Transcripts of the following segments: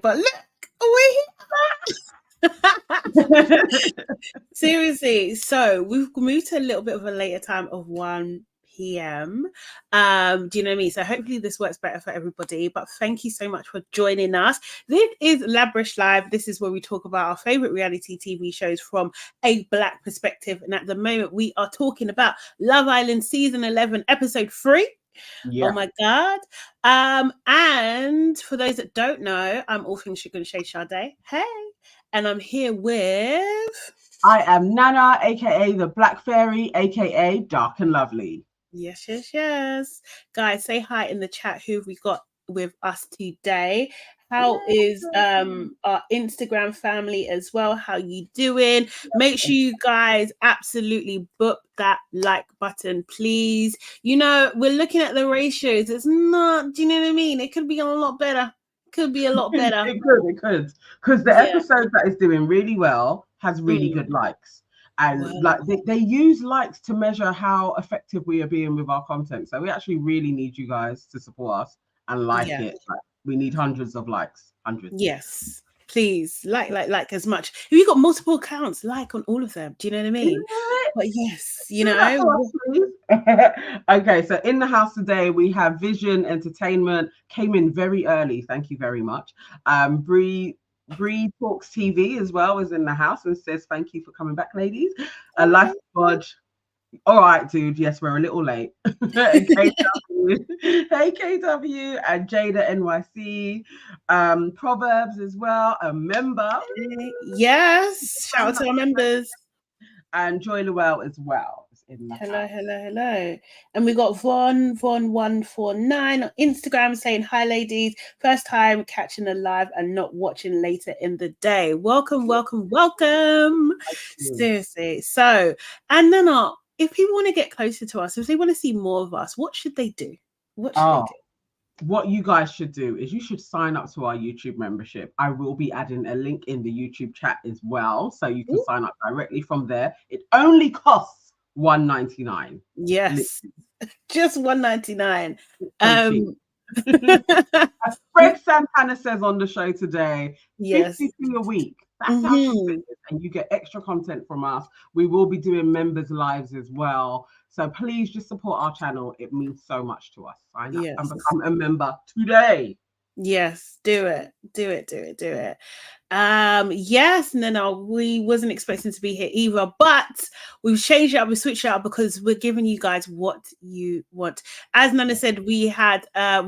but look, seriously. So we've moved to a little bit of a later time of 1 p.m. Do you know what I mean? So hopefully this works better for everybody. But thank you so much for joining us. This is LABRISH Live. This is where we talk about our favorite reality TV shows from a Black perspective. And at the moment, we are talking about Love Island season 11, episode 3. Yeah. Oh my God. And for those that don't know, I'm all things Sugar and Shay Sade. Hey. And I'm here with... I am Nana, aka the Black Fairy, aka Dark and Lovely. Yes. Guys, say hi in the chat. Who have we got with us today? How is our Instagram family as well? How you doing? Make sure you guys absolutely book that like button, please. You know, we're looking at the ratios. It's not, do you know what I mean? It could be a lot better. Could be a lot better. It could. Because the episode that is doing really well has really good likes. And like they use likes to measure how effective we are being with our content. So we actually really need you guys to support us and like it. Like, we need hundreds of likes. Hundreds. Yes. Please like as much. If you got multiple accounts, like on all of them. Do you know what I mean? But yes, you know. Okay, so in the house today we have Vision Entertainment. Came in very early. Thank you very much. Bree Talks TV as well is in the house and says thank you for coming back, ladies. Life Budge. All right, dude. Yes, we're a little late. Hey, KW and Jada NYC. Proverbs as well. A member. Yes. Shout out to our members. And Joy Llewell as well. Hello. And we got Von149 on Instagram saying, hi, ladies. First time catching a live and not watching later in the day. Welcome. Seriously. So, and then if people want to get closer to us, if they want to see more of us, what should they do? What you guys should do is you should sign up to our YouTube membership. I will be adding a link in the YouTube chat as well, so you can sign up directly from there. It only costs $1.99. Yes, just $1.99. As Fred Santana says on the show today, 50p a week. That's how and you get extra content from us. We will be doing members lives as well. So please just support our channel. It means so much to us. Sign up and become a member today. Yes, do it. Yes, no, we wasn't expecting to be here either, but we've changed it up, we switched it up because we're giving you guys what you want. As Nana said, we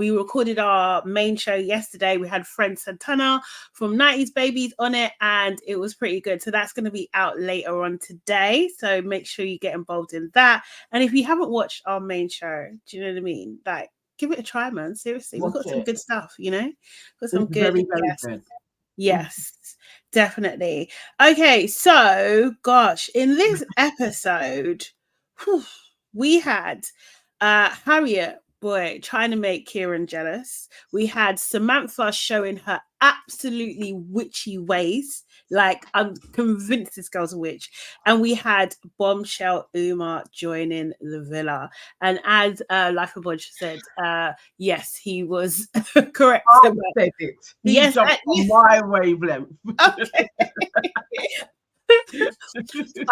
recorded our main show yesterday. We had Fred Santana from 90s Babies on it, and it was pretty good. So that's going to be out later on today. So make sure you get involved in that. And if you haven't watched our main show, do you know what I mean? Like, give it a try, man. Seriously, we've got some good stuff, you know? Got some good. Yes, definitely. Okay, so, gosh, in this episode, we had Harriet, trying to make Kieran jealous. We had Samantha showing her absolutely witchy ways. Like, I'm convinced this girl's a witch. And we had bombshell Umar joining the villa. And as Life of Bodge said, yes, he was correct. I said it. He jumped on my wavelength. Okay. I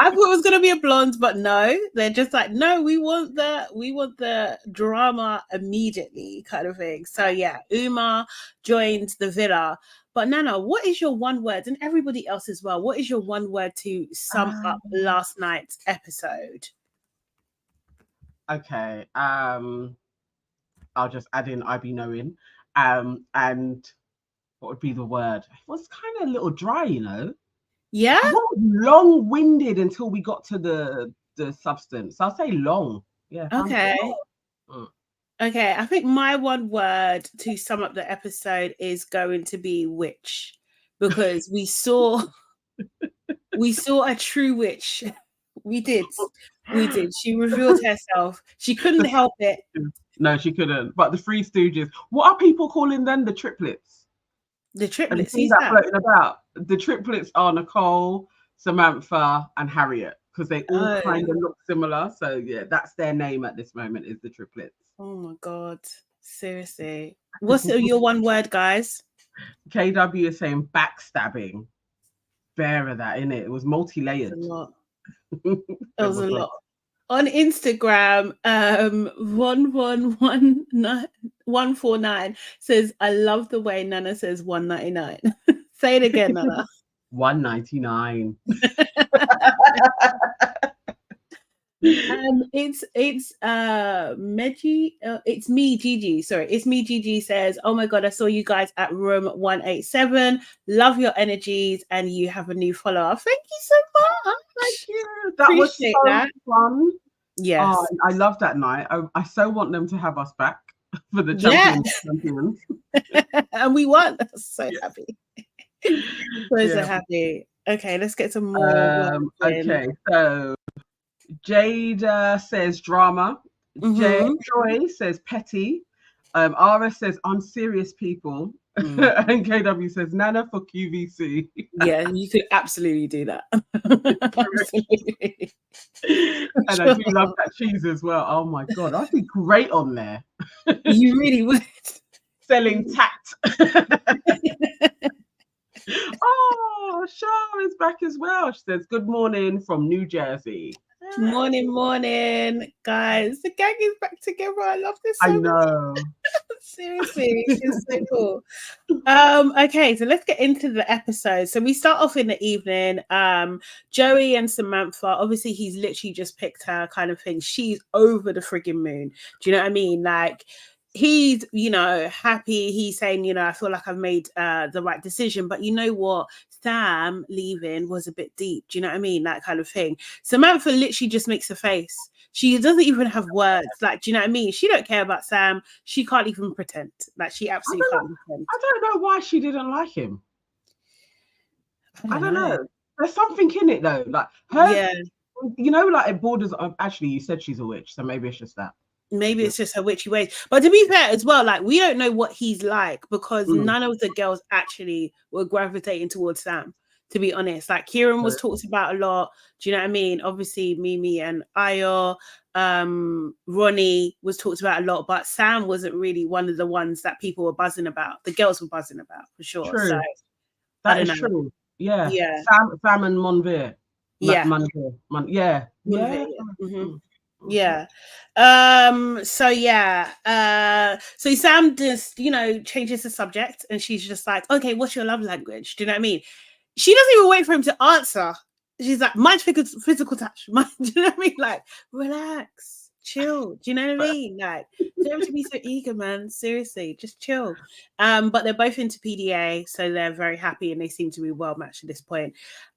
thought it was going to be a blonde, but no, they're just like, no, we want the drama immediately kind of thing. So yeah, Umar joined the villa. But Nana, what is your one word, and everybody else as well, what is your one word to sum up last night's episode? Okay, I'll just add in I be knowing. And what would be the word? It was kind of a little dry, you know. Yeah, long-winded until we got to the substance. I'll say long. Yeah. Okay. Okay, I think my one word to sum up the episode is going to be witch, because we saw a true witch. We did. She revealed herself. She couldn't help it. No, she couldn't. But the Three Stooges, what are people calling them? The triplets. The triplets. Who's that floating about? The triplets are Nicole, Samantha, and Harriet, because they all kind of look similar. So yeah, that's their name at this moment, is the triplets. Oh my God. Seriously. What's your one word, guys? KW is saying backstabbing. Fair of that, innit? It was multi-layered. It was a lot. On Instagram, 149 says, I love the way Nana says 199. Say it again, Nana. 199. It's Meji. It's me, Gigi. Sorry, it's me, Gigi says, oh my god, I saw you guys at room 187. Love your energies, and you have a new follower. Thank you so much. Thank you. That was so fun. Yes. Oh, I love that night. I so want them to have us back for the champions. And we won. So happy. So happy. Okay, let's get some more. Okay, so Jade says drama. Joy says petty. RS says unserious people. And KW says Nana for QVC. Yeah, you could absolutely do that. Absolutely. And I do love that cheese as well. Oh my god, I'd be great on there. You really would. Selling tact. Oh, Shah is back as well. She says, good morning from New Jersey. Morning, guys. The gang is back together. I love this so I know. Seriously, it's so cool. Okay, so let's get into the episode. So we start off in the evening. Joey and Samantha, obviously he's literally just picked her kind of thing. She's over the frigging moon. Do you know what I mean? Like, he's, happy. He's saying, I feel like I've made the right decision. But you know what? Sam leaving was a bit deep. Do you know what I mean? That kind of thing. Samantha literally just makes a face. She doesn't even have words. Like, do you know what I mean? She don't care about Sam. She can't even pretend. Like, she absolutely can't pretend. I don't know why she didn't like him. I don't know. There's something in it though. Like her, like it borders on, actually you said she's a witch, so maybe it's just that. Maybe it's just her witchy ways. But to be fair as well, like, we don't know what he's like because none of the girls actually were gravitating towards Sam, to be honest. Like, Kieran was talked about a lot. Do you know what I mean? Obviously, Mimi and Ayo, Ronnie was talked about a lot, but Sam wasn't really one of the ones that people were buzzing about. The girls were buzzing about, for sure. True. So, that is true. Yeah. Sam and Monveer. Yeah. Yeah. So Sam just, changes the subject and she's just like, okay, what's your love language? Do you know what I mean? She doesn't even wait for him to answer. She's like, mine's physical touch. Do you know what I mean? Like, relax, chill. Do you know what I mean? Like, don't have to be so eager, man. Seriously, just chill. But they're both into PDA, so they're very happy and they seem to be well matched at this point.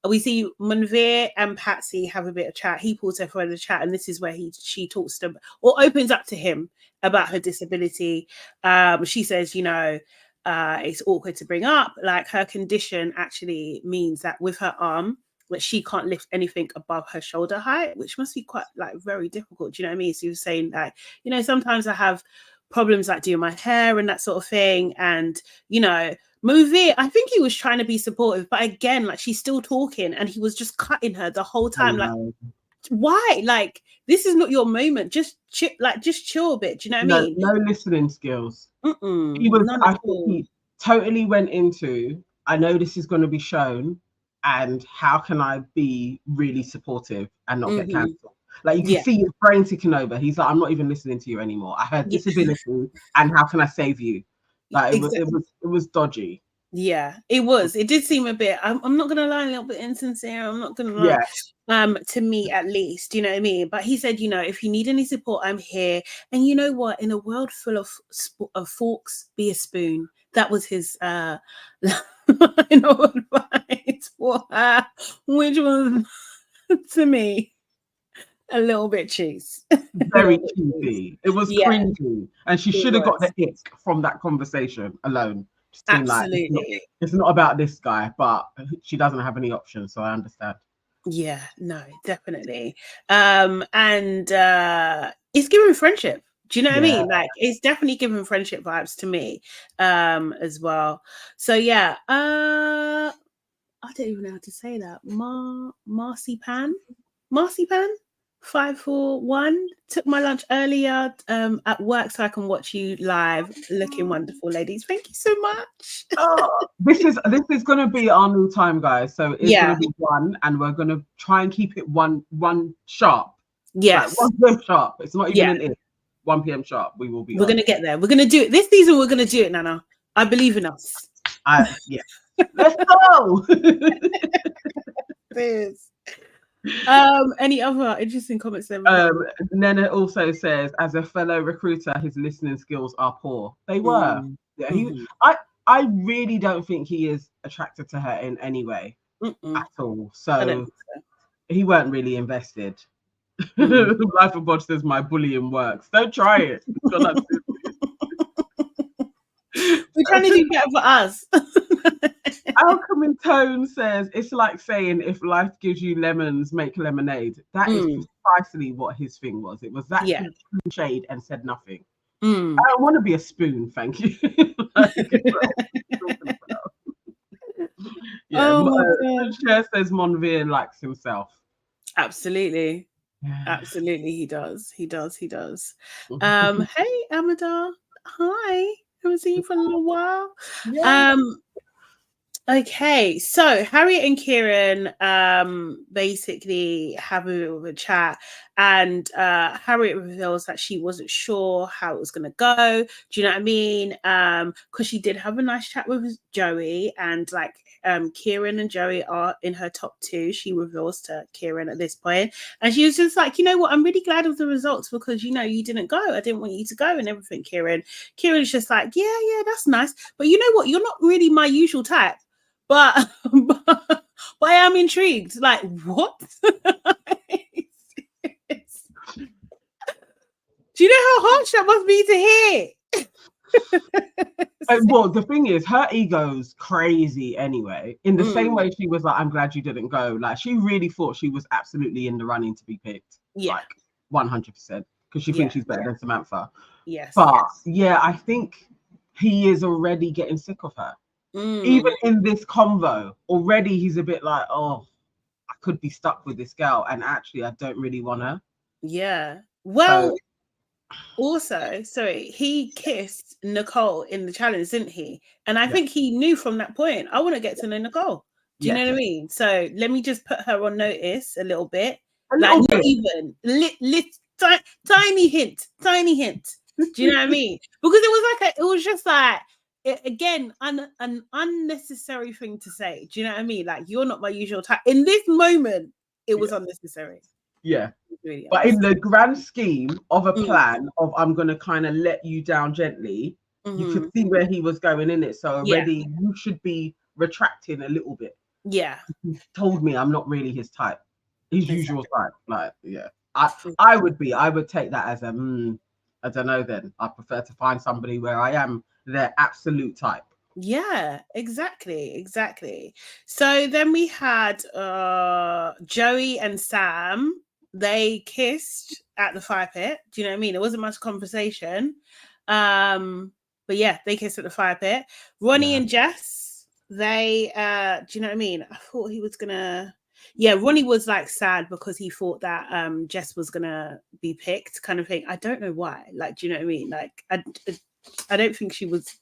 We see Monveer and Patsy have a bit of chat. He pulls her for the chat, and this is where she talks to or opens up to him about her disability. She says, it's awkward to bring up. Like, her condition actually means that with her arm, that she can't lift anything above her shoulder height, which must be quite very difficult. Do you know what I mean? So he was saying that, sometimes I have problems like doing my hair and that sort of thing. And, Monveer, I think he was trying to be supportive, but again, she's still talking and he was just cutting her the whole time. Like, why? Like, this is not your moment. Just chill, just chill a bit. Do you know what I mean? No listening skills. He totally went into, I know this is going to be shown, and how can I be really supportive and not get cancelled? Like, you can see his brain ticking over. He's like, I'm not even listening to you anymore. I heard disability, and how can I save you? Like, it was dodgy. Yeah, it was. It did seem a bit, I'm not gonna lie, a little bit insincere. I'm not gonna lie. To me at least, you know what I mean? But he said, if you need any support, I'm here. And you know what? In a world full of forks, be a spoon. That was his advice for her, which was to me a little bit cheese. Very cheesy. It was cringy, and she should have got the ick from that conversation alone. Absolutely. It's not about this guy, but she doesn't have any options, so I understand. Yeah, no, definitely. And it's giving friendship. Do you know what I mean? Like, it's definitely giving friendship vibes to me as well. So I don't even know how to say that. Marcy Pan? 541. Took my lunch earlier at work so I can watch you live. Looking wonderful, ladies. Thank you so much. This is gonna be our new time, guys. So it's gonna be 1, and we're gonna try and keep it one sharp. Yes. Like 1 p.m. sharp. It's not even an if. 1 p.m. sharp. We will be. We're gonna get there. We're gonna do it this season. We're gonna do it, Nana. I believe in us. Yeah. Let's go. Any other interesting comments there? Nana also says, as a fellow recruiter, his listening skills are poor. They were. Yeah. I really don't think he is attracted to her in any way at all. So he weren't really invested. Life of God says my bullying works. Don't try it. We're trying to do better for us. Alchemy Tone says it's like saying if life gives you lemons, make lemonade. That is precisely what his thing was. It was that cliched and said nothing. I don't want to be a spoon, thank you. Cher says Monvier likes himself. Absolutely. Absolutely, he does. He does. Hey, Amada. Hi. Haven't seen you for a little while. Okay, so Harriet and Kieran basically have a bit of a chat, and Harriet reveals that she wasn't sure how it was going to go. Do you know what I mean? Because she did have a nice chat with Joey, and like Kieran and Joey are in her top 2. She reveals to Kieran at this point, and she was just like, you know what? I'm really glad of the results because you know you didn't go. I didn't want you to go and everything. Kieran's just like, yeah, that's nice, but you know what? You're not really my usual type. But I am intrigued. Like, what? Do you know how harsh that must be to hear? Well, the thing is, her ego's crazy anyway. In the same way she was like, I'm glad you didn't go. Like, she really thought she was absolutely in the running to be picked. Like, 100%. Because she thinks she's better than Samantha. Yes. But, yeah, I think he is already getting sick of her. Even in this convo, already he's a bit like, oh, I could be stuck with this girl, and actually I don't really want her. Yeah. Well, also, sorry, he kissed Nicole in the challenge, didn't he? And I think he knew from that point, I want to get to know Nicole. Do you know what I mean? So let me just put her on notice a little bit. Not even tiny hint. Do you know what I mean? Because it was just like, again, an unnecessary thing to say. Do you know what I mean? Like, you're not my usual type. In this moment, it was unnecessary. Yeah. Really but in the grand scheme of a plan of I'm going to kind of let you down gently, you could see where he was going in it. So already you should be retracting a little bit. Yeah. He told me I'm not really his type. His usual type. Like, yeah. I would take that as a, I don't know then. I prefer to find somebody where I am their absolute type. Yeah, exactly. So then we had Joey and Sam. They kissed at the fire pit. Do you know what I mean? It wasn't much conversation. But yeah, they kissed at the fire pit. Ronnie and Jess, they do you know what I mean? I thought he was gonna Ronnie was like sad because he thought that Jess was gonna be picked, kind of thing. I don't know why. Like, do you know what I mean? Like, I don't think she was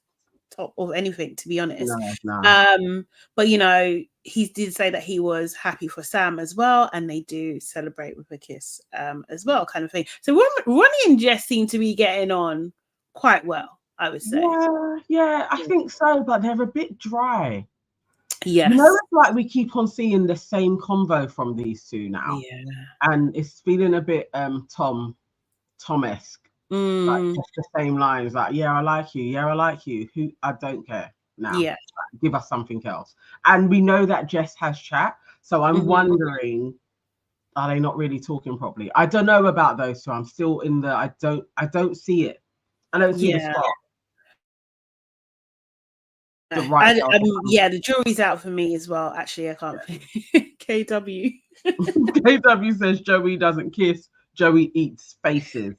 top of anything, to be honest. No. But you know, he did say that he was happy for Sam as well, and they do celebrate with a kiss as well, kind of thing. So Ronnie and Jess seem to be getting on quite well, I would say. Yeah, I think so, but they're a bit dry. Yes. You know, it's like we keep on seeing the same convo from these two now. Yeah. And it's feeling a bit Tom-esque. Like just the same lines, like, yeah, I like you. Who I don't care now. Yeah. Like, give us something else. And we know that Jess has chat. So I'm wondering, are they not really talking properly? I don't know about those two. I'm still in the I don't see it. I don't see the spark. The jury's out for me as well. Actually, I can't. KW. KW says Joey doesn't kiss. Joey eats faces.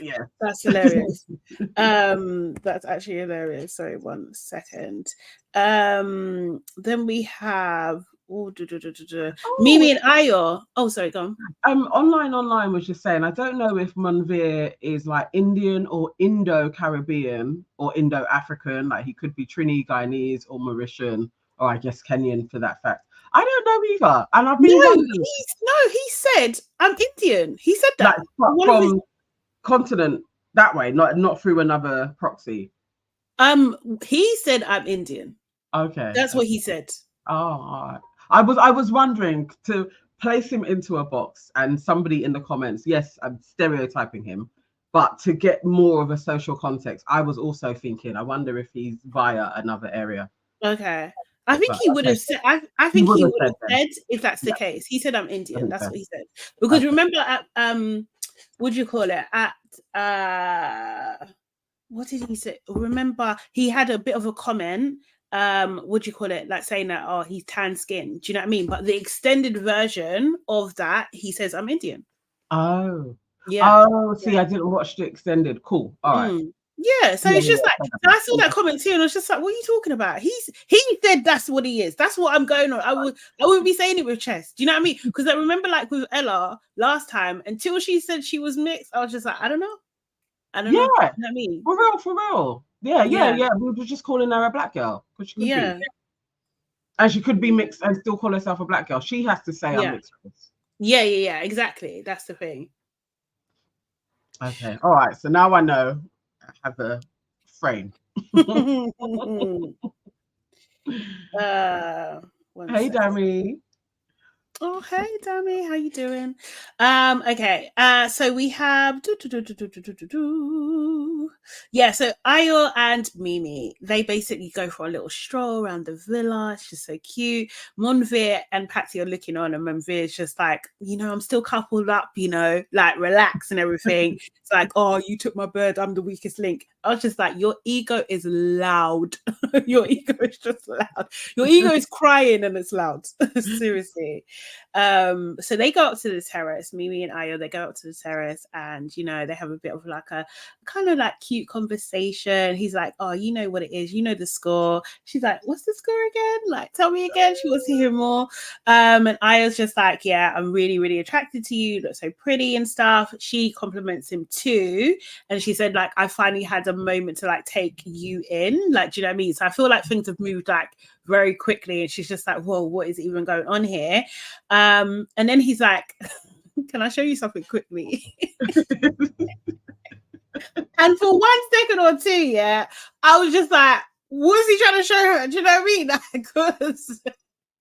Yeah, that's hilarious. That's actually hilarious. Sorry, 1 second. Then we have Mimi and Ayo. Oh, sorry, go on. Online was just saying, I don't know if Manveer is like Indian or Indo-Caribbean or Indo-African. Like he could be Trini, Guyanese, or Mauritian, or I guess Kenyan for that fact. I don't know either. And I've been wondering. He said I'm Indian. He said that like, from continent that way, not through another proxy. He said I'm Indian. Okay, that's what he said. Oh, all right. I was wondering to place him into a box, and somebody in the comments, yes, I'm stereotyping him, but to get more of a social context, I was also thinking, I wonder if he's via another area. Okay. I think he would have said. I think he would have said if that's the case. He said I'm Indian. That's what he said. Because remember at what do you call it? At what did he say? Remember he had a bit of a comment. What do you call it? Like saying that, oh, he's tan skin. Do you know what I mean? But the extended version of that, he says I'm Indian. Oh. Yeah. Oh, see, I didn't watch the extended. Cool. All right. Yeah, so it's just like I saw that comment too, and I was just like, "What are you talking about?" He said that's what he is. That's what I'm going on. I wouldn't be saying it with chest. Do you know what I mean? Because I remember, like with Ella last time, until she said she was mixed, I was just like, I don't know. You know what I mean? For real. Yeah. We were just calling her a black girl because she could be, and she could be mixed and still call herself a black girl. She has to say I'm mixed. Yeah. Exactly. That's the thing. Okay. All right. So now I know. Have a frame. Hey, Dami. Oh, hey, Dami, how you doing? Okay. So we have so Ayo and Mimi, they basically go for a little stroll around the villa. It's just so cute. Manveer and Patsy are looking on, and Manveer is just like, I'm still coupled up, like relax and everything. It's like, oh, you took my bird, I'm the weakest link. I was just like, your ego is loud. Your ego is just loud. Your ego is crying and it's loud. Seriously. So they go up to the terrace. Mimi and Ayo, they go up to the terrace, and they have a bit of like a kind of like cute conversation. He's like, oh, you know what it is, the score. She's like, what's the score again? Like, tell me again. She wants to hear more. And Ayo's just like, yeah, I'm really, really attracted to you. You look so pretty and stuff. She compliments him too, and she said, like, I finally had a moment to like take you in. Like, do you know what I mean? So I feel like things have moved like very quickly, and she's just like, whoa, what is even going on here? And then he's like, can I show you something quickly? And for 1 second or two, I was just like, what's he trying to show her? Do you know what I mean? Because that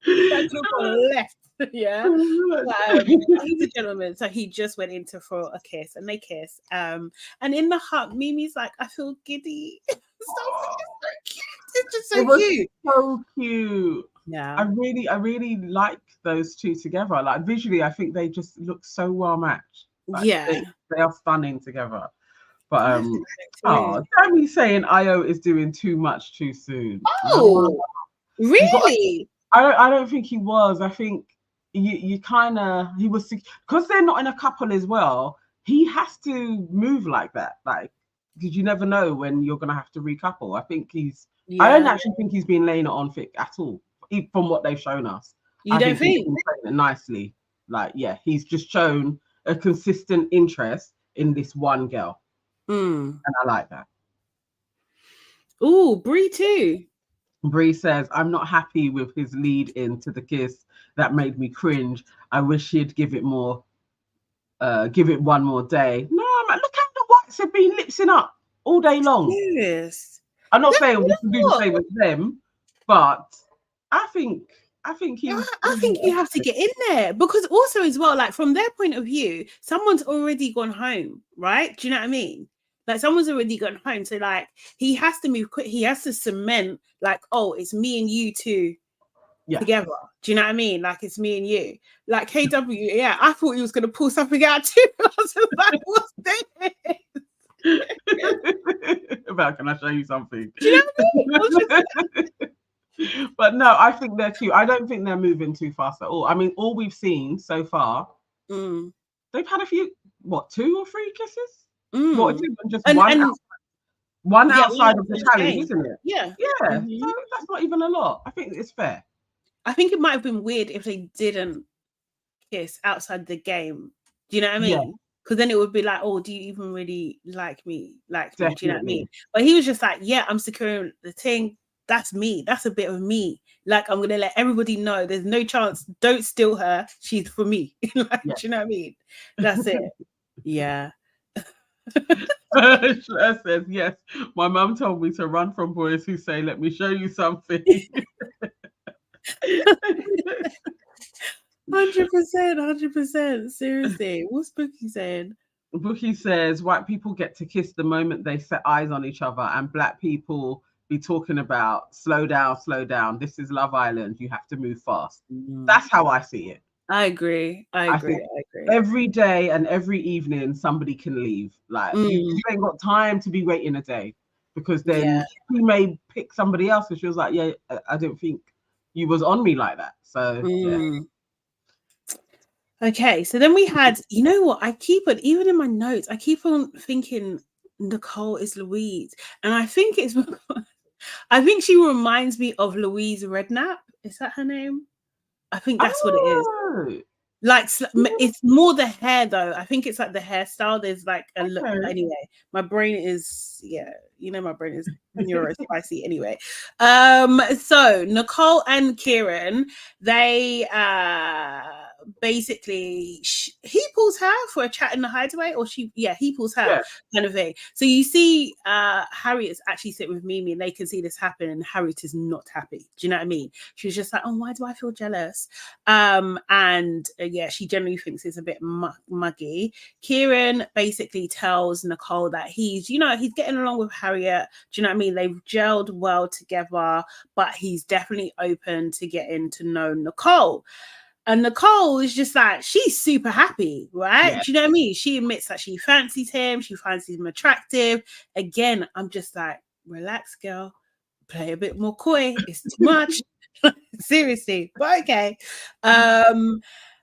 could have gone left. He's a gentleman, so he just went in for a kiss, and they kiss. And in the hug, Mimi's like, I feel giddy. It's just so cute. So cute. Yeah, I really like those two together. Like visually, I think they just look so well matched. Like, they are stunning together. But Dami saying Ayo is doing too much too soon. Oh, really? I don't think he was. I think you kind of, he was, because they're not in a couple as well. He has to move like that, like, because you never know when you're gonna have to recouple. I think I don't actually think he's been laying it on thick at all, from what they've shown us. You don't think? He's been playing it nicely. Like, he's just shown a consistent interest in this one girl. And I like that. Oh, Bree too. Bree says, I'm not happy with his lead into the kiss. That made me cringe. I wish he'd give it one more day. No, man, look how the whites have been lipsing up all day long. Yes. I'm not saying we can do the same with them, but I think you have to get in there, because also as well, like from their point of view, someone's already gone home, right? Do you know what I mean? Like someone's already gone home, so like he has to move quick. He has to cement, like, oh, it's me and you two together. Do you know what I mean? Like it's me and you. Like KW, I thought he was gonna pull something out too. I was just like, what's this? About, can I show you something? Do you know what I mean? But no, I think they're cute. I don't think they're moving too fast at all. I mean, all we've seen so far, they've had a few, 2 or 3 kisses? What, just one outside of the challenge, isn't it? Yeah. So that's not even a lot. I think it's fair. I think it might have been weird if they didn't kiss outside the game. Do you know what I mean? Because then it would be like, oh, do you even really like me? Do you know what I mean? But he was just like, yeah, I'm securing the thing. That's me. That's a bit of me. Like, I'm gonna let everybody know. There's no chance. Don't steal her. She's for me. Do you know what I mean? That's it. Yeah. Cher says, yes, my mum told me to run from boys who say, let me show you something. 100%. Seriously. What's Bookie saying? Bookie says, white people get to kiss the moment they set eyes on each other, and black people be talking about slow down. This is Love Island. You have to move fast. That's how I see it. I agree. I agree. Every day and every evening, somebody can leave. Like you ain't got time to be waiting a day, because then he may pick somebody else. And she was like, yeah, I didn't think you was on me like that. So yeah. Okay, so then we had, you know what? Even in my notes, I keep on thinking Nicole is Louise, and I think it's I think she reminds me of Louise Redknapp. Is that her name? I think that's what it is. Like, it's more the hair though. I think it's like the hairstyle. There's like a look. Anyway, my brain is my brain is neurospicy anyway. So Nicole and Kieran, they basically he pulls her for a chat in the hideaway, or he pulls her kind of thing. So you see Harriet's actually sitting with Mimi, and they can see this happen, and Harriet is not happy. Do you know what I mean? She's just like, oh, why do I feel jealous? And she generally thinks it's a bit muggy. Kieran basically tells Nicole that he's getting along with Harriet. Do you know what I mean? They've gelled well together, but he's definitely open to getting to know Nicole. And Nicole is just like, she's super happy, right? Do you know what I mean? She admits that she fancies him. She finds him attractive. Again, I'm just like, relax, girl. Play a bit more coy. It's too much. Seriously. But okay.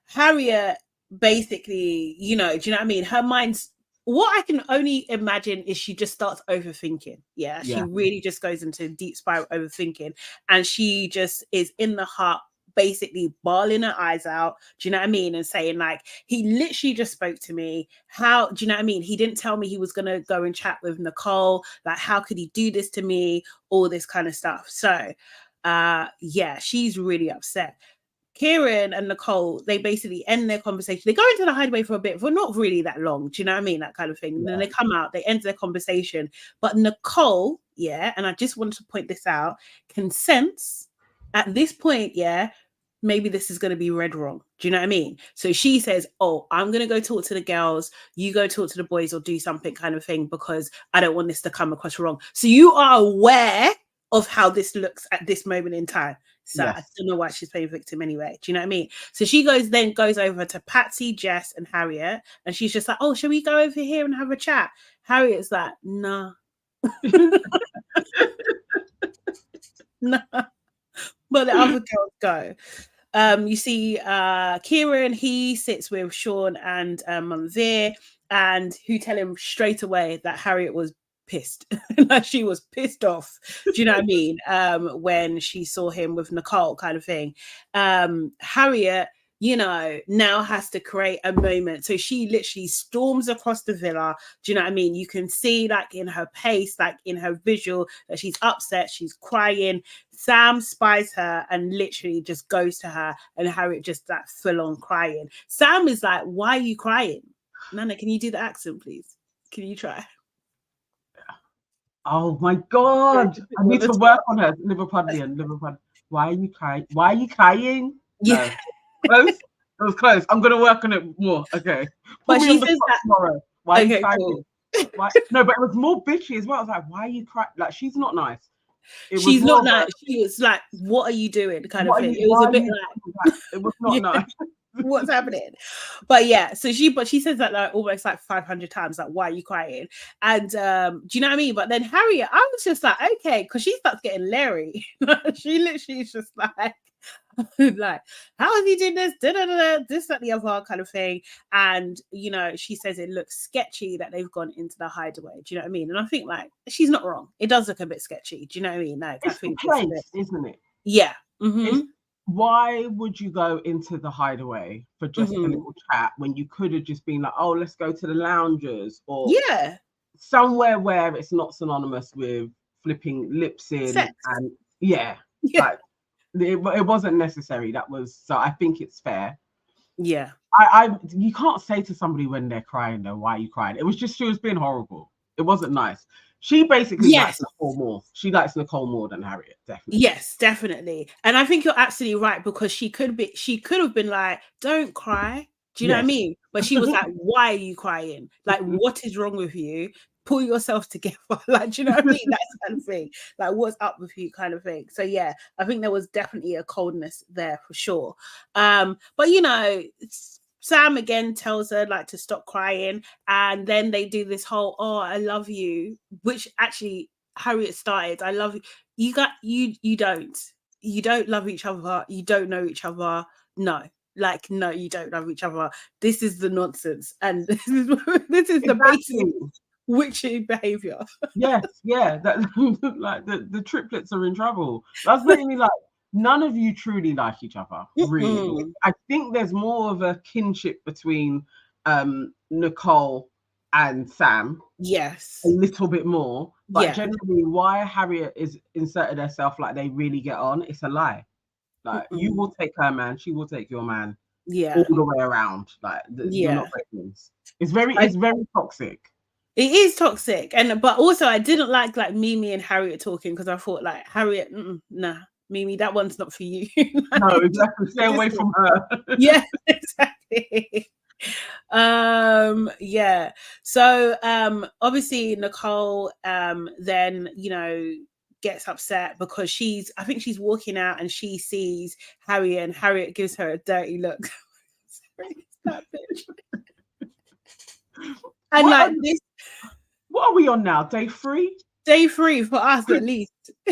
Harriet basically, do you know what I mean? Her mind's, what I can only imagine is she just starts overthinking. She really just goes into a deep spiral overthinking. And she just is in the heart, basically bawling her eyes out, do you know what I mean? And saying like, he literally just spoke to me. How, do you know what I mean? He didn't tell me he was going to go and chat with Nicole. Like, how could he do this to me? All this kind of stuff. So, she's really upset. Kieran and Nicole, they basically end their conversation. They go into the hideaway for a bit, for not really that long. Do you know what I mean? That kind of thing. And then they come out, they end their conversation. But Nicole, and I just wanted to point this out, can sense at this point, maybe this is going to be read wrong. Do you know what I mean? So she says, oh, I'm going to go talk to the girls. You go talk to the boys or do something kind of thing, because I don't want this to come across wrong. So you are aware of how this looks at this moment in time. So I don't know why she's playing victim anyway. Do you know what I mean? So she goes over to Patsy, Jess, and Harriet. And she's just like, oh, shall we go over here and have a chat? Harriet's like, nah. Nah. But the other girls go. You see Kieran, he sits with Sean and Manveer, and who tell him straight away that Harriet was pissed. Like, she was pissed off. Do you know what I mean? When she saw him with Nicole, kind of thing. Harriet, now has to create a moment. So she literally storms across the villa. Do you know what I mean? You can see, like, in her pace, like in her visual, that she's upset, she's crying. Sam spies her and literally just goes to her, and Harriet just like full on crying. Sam is like, why are you crying? Nana, can you do the accent, please? Can you try? Oh my God. I need to work on her. Liverpudlian. Why are you crying? Why are you crying? Yeah. No. Close. It was close. I'm going to work on it more. Okay. But she says that tomorrow. Why are you crying? Cool. Why? No, but it was more bitchy as well. I was like, why are you crying? Like, she's not nice. She's not nice. She was like, what are you doing? Kind of thing. It was a bit like, it was not nice. What's happening? But she says that like almost like 500 times, like, why are you crying? And do you know what I mean? But then Harriet, I was just like, okay, because she starts getting leery. She literally is just like how have you done this? This, that, the other kind of thing. And she says it looks sketchy that they've gone into the hideaway. Do you know what I mean? And I think like she's not wrong. It does look a bit sketchy. Do you know what I mean? Like, it's I think the place, isn't it? Yeah. Mm-hmm. why would you go into the hideaway for just a little chat when you could have just been like, oh, let's go to the lounges or somewhere where it's not synonymous with flipping lips in Sex. and like it wasn't necessary. That was, so I think it's fair. Yeah. You can't say to somebody when they're crying though, why are you crying? It was just, she was being horrible. It wasn't nice. She basically likes Nicole more. She likes Nicole more than Harriet, definitely. Yes, definitely. And I think you're absolutely right, because she could have been like, don't cry. Do you know what I mean? But she was like, why are you crying? Like, what is wrong with you? Pull yourself together. Like, do you know what I mean? That kind of thing. Like, what's up with you kind of thing. So yeah, I think there was definitely a coldness there for sure. But you know, Sam again tells her like to stop crying, and then they do this whole, oh, I love you, which actually Harriet started. I love you. You don't love each other. You don't know each other. No, you don't love each other. This is the nonsense, and this is the basic witchy behavior. Yes, that like the triplets are in trouble. That's making me like, none of you truly like each other, really. I think there's more of a kinship between Nicole and Sam. Yes, a little bit more, but generally, why Harriet is inserted herself like they really get on, it's a lie. Like, you will take her man, she will take your man, all the way around. Like, you're not friends. It's very toxic. It is toxic, but also I didn't like Mimi and Harriet talking, because I thought like, Harriet, nah, Mimi, that one's not for you. No, exactly. Stay away from her. Yeah, exactly. So obviously Nicole then, you know, gets upset because I think she's walking out and she sees Harriet, and Harriet gives her a dirty look. That bitch. And what are we on now? Day 3? Day 3 for us, at least.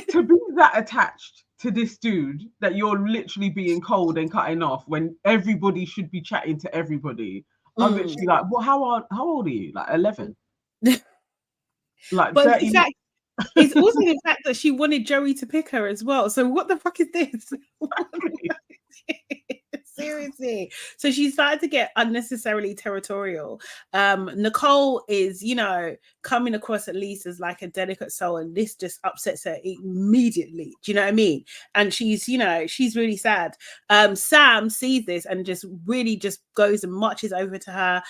To be that attached to this dude that you're literally being cold and cutting off when everybody should be chatting to everybody. I'm literally like, well, how old are you? Like 11? Like, but 30. in fact, it's also the fact that she wanted Joey to pick her as well. So what the fuck is this? Seriously. So she started to get unnecessarily territorial. Nicole is, you know, coming across at least as like a delicate soul, and this just upsets her immediately. Do you know what I mean? And she's, you know, she's really sad. Sam sees this and just really just goes and marches over to her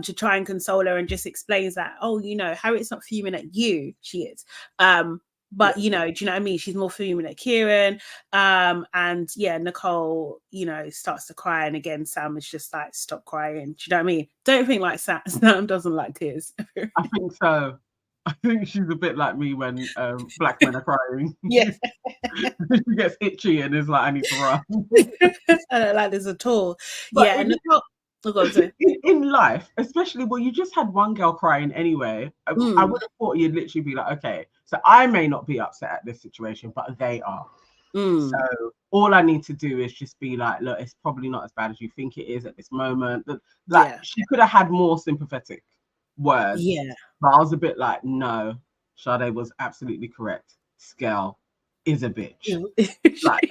to try and console her, and just explains that, oh, you know, Harriet's not fuming at you, she is. But you know, do you know what I mean? She's more fuming at Kieran. And yeah, Nicole, you know, starts to cry, and again, Sam is just like, stop crying. Do you know what I mean? Don't think like Sam doesn't like tears. I think so. I think she's a bit like me when black men are crying. Yeah. She gets itchy and is like, I need to run. I don't like this at all. But yeah, and Nicole, in life, especially, well, you just had one girl crying anyway. I would have thought you'd literally be like, okay, so I may not be upset at this situation, but they are. So all I need to do is just be like, look, it's probably not as bad as you think it is at this moment. Like, she could have had more sympathetic words. Yeah. But I was a bit like, no, Sade was absolutely correct. This girl is a bitch. Like,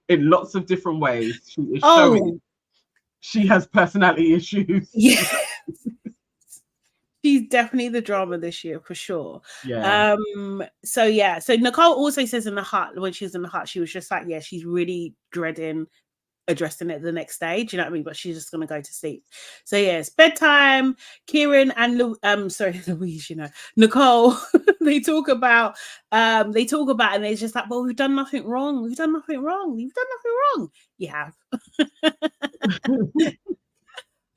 in lots of different ways. She is showing she has personality issues. Yeah. She's definitely the drama this year for sure. Yeah. So Nicole also says in the hut, when she was in the hut, she was just like, yeah, she's really dreading addressing it the next day. Do you know what I mean? But she's just gonna go to sleep. So yeah, it's bedtime. Kieran and Louise, you know, Nicole, they talk about, and they're just like, well, we've done nothing wrong. We've done nothing wrong. You've done nothing wrong. You have.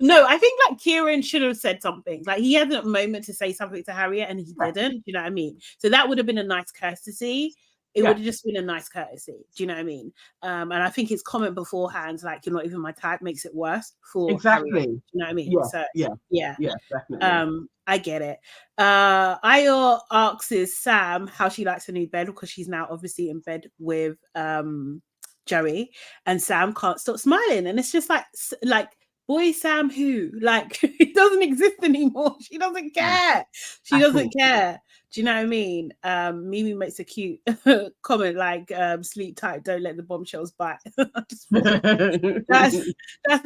No, I think like Kieran should have said something. Like, he had a moment to say something to Harriet and he didn't. You know what I mean? So that would have been a nice courtesy. It would have just been a nice courtesy. Do you know what I mean? And I think his comment beforehand, like, you're not even my type, makes it worse for exactly. Harriet. Do you know what I mean? Yeah, so yeah, definitely. I get it. Ayo asks Sam how she likes her new bed, because she's now obviously in bed with Joey, and Sam can't stop smiling, and it's just like. Boy, Sam, who? Like, he doesn't exist anymore. She doesn't care. She doesn't care. Do you know what I mean? Mimi makes a cute comment like, sleep tight, don't let the bombshells bite. I just thought, that's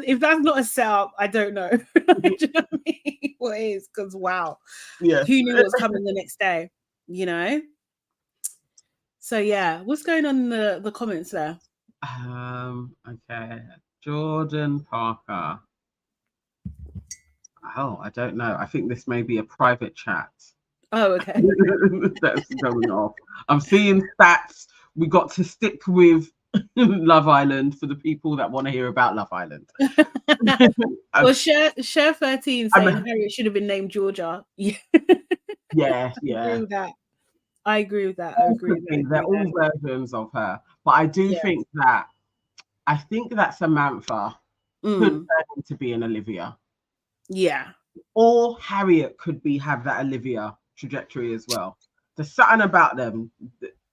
if that's not a setup, I don't know. Do you know what I mean? What is? Because wow, Yes. who knew what's coming the next day? You know. So yeah, what's going on in the comments there? Okay, Jordan Parker. Oh, I don't know. I think this may be a private chat. Oh, okay. That's going off. I'm seeing stats. We got to stick with Love Island for the people that want to hear about Love Island. Well, Share 13 saying Harriet should have been named Georgia. Yeah, yeah. I agree with that. I agree with that. They're all versions of her, but I do think that Samantha could turn into be an Olivia. Yeah. Or Harriet could have that Olivia trajectory as well. There's something about them.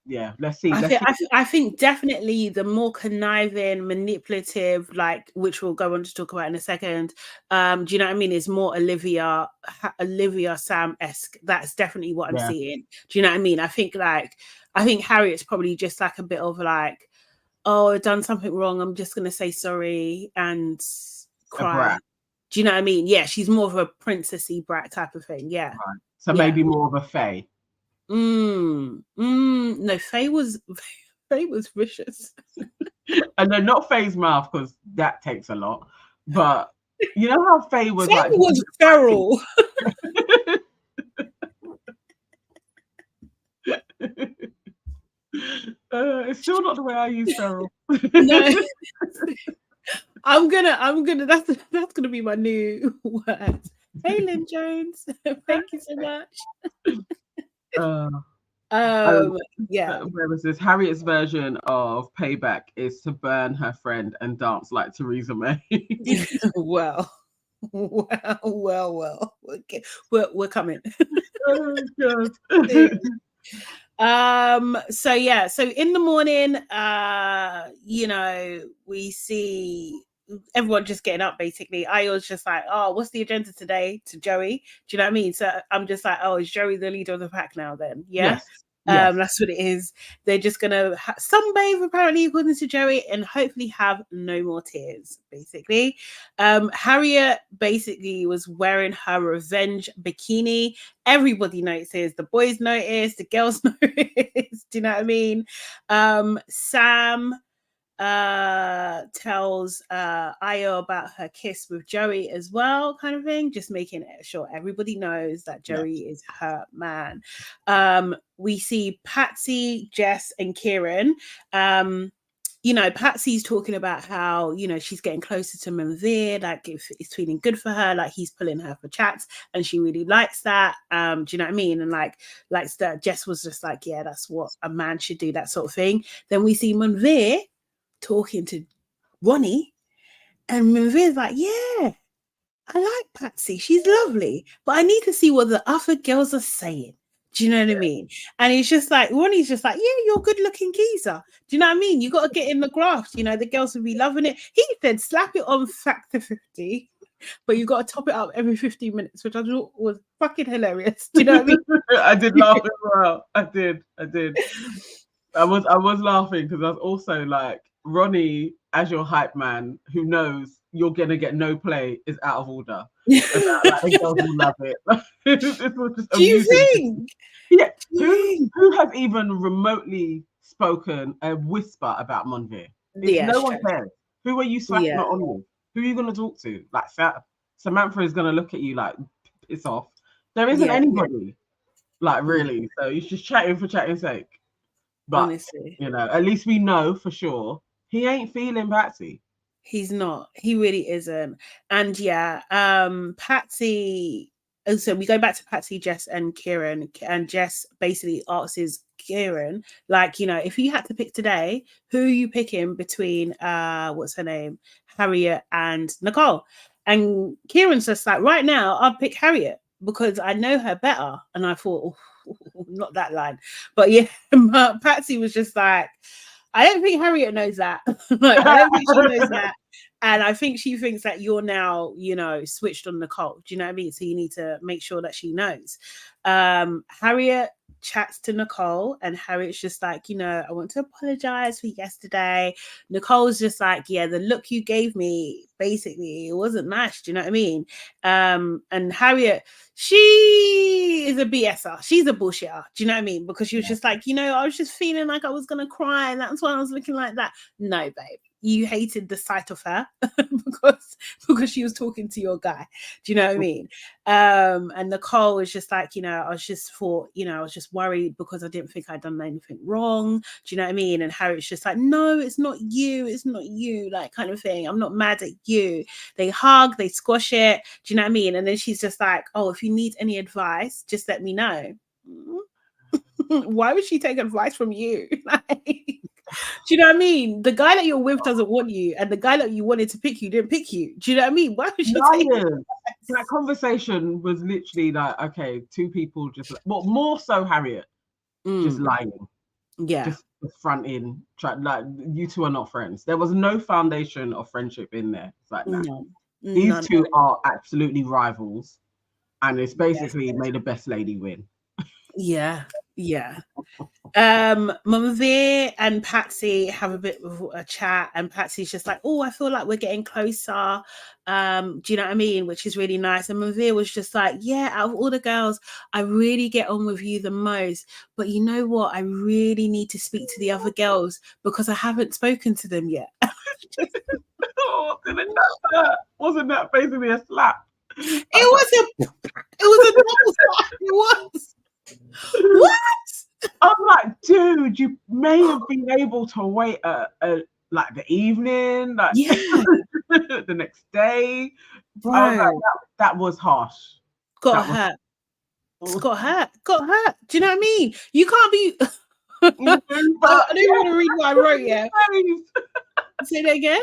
Yeah, let's see. I think definitely the more conniving, manipulative, like, which we'll go on to talk about in a second. Do you know what I mean? Is more Olivia Sam-esque. That's definitely what I'm seeing. Do you know what I mean? I think Harriet's probably just like a bit of like, oh, I've done something wrong. I'm just gonna say sorry and cry. Do you know what I mean? Yeah, she's more of a princessy brat type of thing. Yeah. Right. So maybe more of a Faye. No, Faye was vicious. And then not Faye's mouth, because that takes a lot. But you know how Faye was Faye was feral. It's still not the way I use feral. No. I'm gonna that's gonna be my new word. Hey, Lynn Jones. Thank you so much. Yeah. Where was this? Harriet's version of payback is to burn her friend and dance like Theresa May. Well. Okay. We're coming. Oh God. So yeah, so in the morning, you know, we see everyone just getting up basically. I was just like, oh, what's the agenda today to Joey? Do you know what I mean? So I'm just like, oh, is Joey the leader of the pack now then? Yeah. Yes. That's what it is. They're just gonna sunbathe apparently according to Joey and hopefully have no more tears basically. Harriet basically was wearing her revenge bikini. Everybody notices, the boys notice, the girls notice. Do you know what I mean? Sam tells Ayo about her kiss with Joey as well, kind of thing, just making sure everybody knows that Joey is her man. We see Patsy, Jess, and Kieran. You know, Patsy's talking about how, you know, she's getting closer to Manveer, like it's feeling good for her, like he's pulling her for chats, and she really likes that. Do you know what I mean? And likes that. Jess was just like, yeah, that's what a man should do, that sort of thing. Then we see Manveer talking to Ronnie, and Manveer's like, yeah, I like Patsy, she's lovely, but I need to see what the other girls are saying. Do you know what I mean? And he's just like, Ronnie's just like, yeah, you're a good looking geezer. Do you know what I mean? You got to get in the graft. You know, the girls would be loving it. He said, slap it on factor 50, but you got to top it up every 15 minutes, which I thought was fucking hilarious. Do you know what I mean? I did laugh as well. I did. I was laughing because I was also like, Ronnie, as your hype man, who knows you're gonna get no play, is out of order. The girls will love it. It was just do you think? Yeah. Who has even remotely spoken a whisper about Manveer? No one cares. Who are you slapping it on with? Who are you gonna talk to? Like Samantha is gonna look at you like piss off. There isn't anybody. Like really. So he's just chatting for chatting's sake. But honestly, you know, at least we know for sure he ain't feeling Patsy. He's not. He really isn't. And yeah, Patsy. So we go back to Patsy, Jess, and Kieran. And Jess basically asks Kieran, like, you know, if you had to pick today, who are you picking between what's her name, Harriet and Nicole? And Kieran's just like, right now, I'd pick Harriet because I know her better. And I thought, not that line, but yeah, Patsy was just like, I don't think Harriet knows that. Like, I don't think she knows that. And I think she thinks that you're now, you know, switched on Nicole. Do you know what I mean? So you need to make sure that she knows. Harriet chats to Nicole, and Harriet's just like, you know, I want to apologize for yesterday. Nicole's just like, yeah, the look you gave me, basically, it wasn't nice. Do you know what I mean? And Harriet, she is a BSer. She's a bullshitter. Do you know what I mean? Because she was just like, you know, I was just feeling like I was going to cry, and that's why I was looking like that. No, babe. You hated the sight of her because she was talking to your guy. Do you know what I mean? And Nicole was just like, you know, I was just worried because I didn't think I'd done anything wrong. Do you know what I mean? And Harriet's just like, no, it's not you, like, kind of thing. I'm not mad at you. They hug, they squash it. Do you know what I mean? And then she's just like, oh, if you need any advice, just let me know. Why would she take advice from you? Like, do you know what I mean? The guy that you're with doesn't want you, and the guy that you wanted to pick you didn't pick you. Do you know what I mean? Why would she take that conversation was literally like, okay, two people just, well, more so Harriet, just lying. Yeah. Just fronting, like, you two are not friends. There was no foundation of friendship in there. It's like, no. These two are absolutely rivals, and it's basically made the best lady win. Yeah. Mama Veer and Patsy have a bit of a chat, and Patsy's just like, oh, I feel like we're getting closer. Do you know what I mean? Which is really nice. And Mama Veer was just like, yeah, out of all the girls, I really get on with you the most. But you know what? I really need to speak to the other girls because I haven't spoken to them yet. Oh, wasn't that basically a slap? It was a double slap. It was. What? I'm like, dude, you may have been able to wait like the evening, like the next day. Like, that was harsh. Got hurt. Do you know what I mean? You can't be. I don't want to read what I wrote yet. Say that again.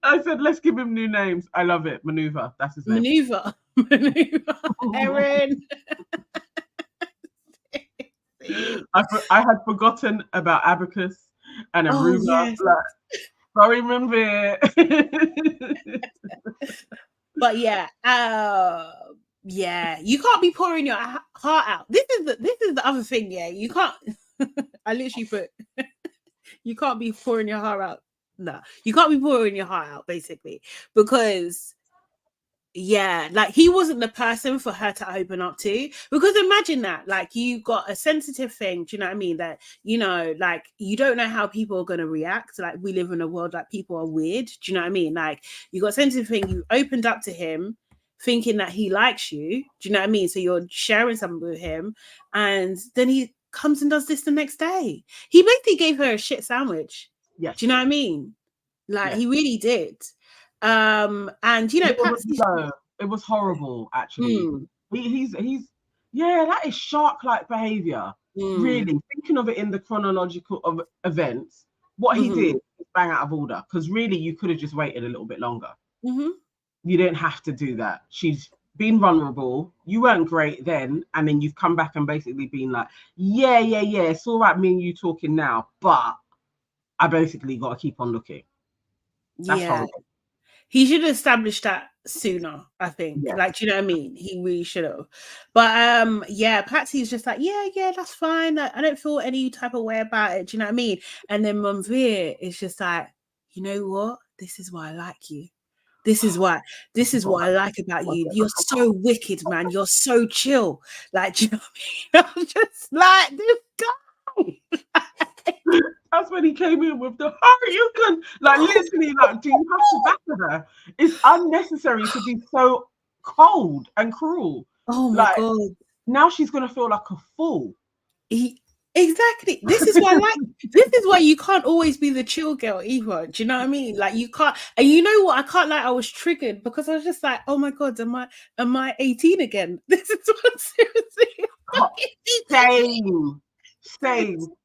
I said, let's give him new names. I love it. Maneuver. That's his name. Maneuver. Erin. I had forgotten about Abacus and Aruba. Yes. Sorry, remember. But yeah, you can't be pouring your heart out. This is the other thing. Yeah, you can't. I literally put you can't be pouring your heart out. No, you can't be pouring your heart out, basically, because like, he wasn't the person for her to open up to. Because imagine that, like, you got a sensitive thing, do you know what I mean, that, you know, like, you don't know how people are going to react. Like, we live in a world, like, people are weird, do you know what I mean? Like, you got a sensitive thing, you opened up to him thinking that he likes you, do you know what I mean? So you're sharing something with him, and then he comes and does this the next day. He basically gave her a shit sandwich. Yes. Do you know what I mean? Like, he really did. And you know, it was horrible, actually. He's that is shark-like behavior. Really, thinking of it in the chronological of events, what he did is bang out of order, because really you could have just waited a little bit longer. You didn't have to do that. She's been vulnerable, you weren't great then, and then you've come back and basically been like, yeah, it's all right, me and you talking now, but I basically got to keep on looking. That's horrible. He should have established that sooner, I think. Yeah. Like, do you know what I mean? He really should have. But Patsy's just like, yeah, that's fine. I don't feel any type of way about it. Do you know what I mean? And then Mum Veer is just like, you know what? This is why I like you. This is what I like about you. You're so wicked, man. You're so chill. Like, do you know what I mean? I'm just like, this guy. That's when he came in with the you can, like, literally, like, do you have to batter her? It's unnecessary to be so cold and cruel. Oh my God. Now she's gonna feel like a fool. Exactly. This is why you can't always be the chill girl either. Do you know what I mean? Like, you can't. And you know what? I can't, like, I was triggered because I was just like, oh my God, am I 18 again? This is what, seriously.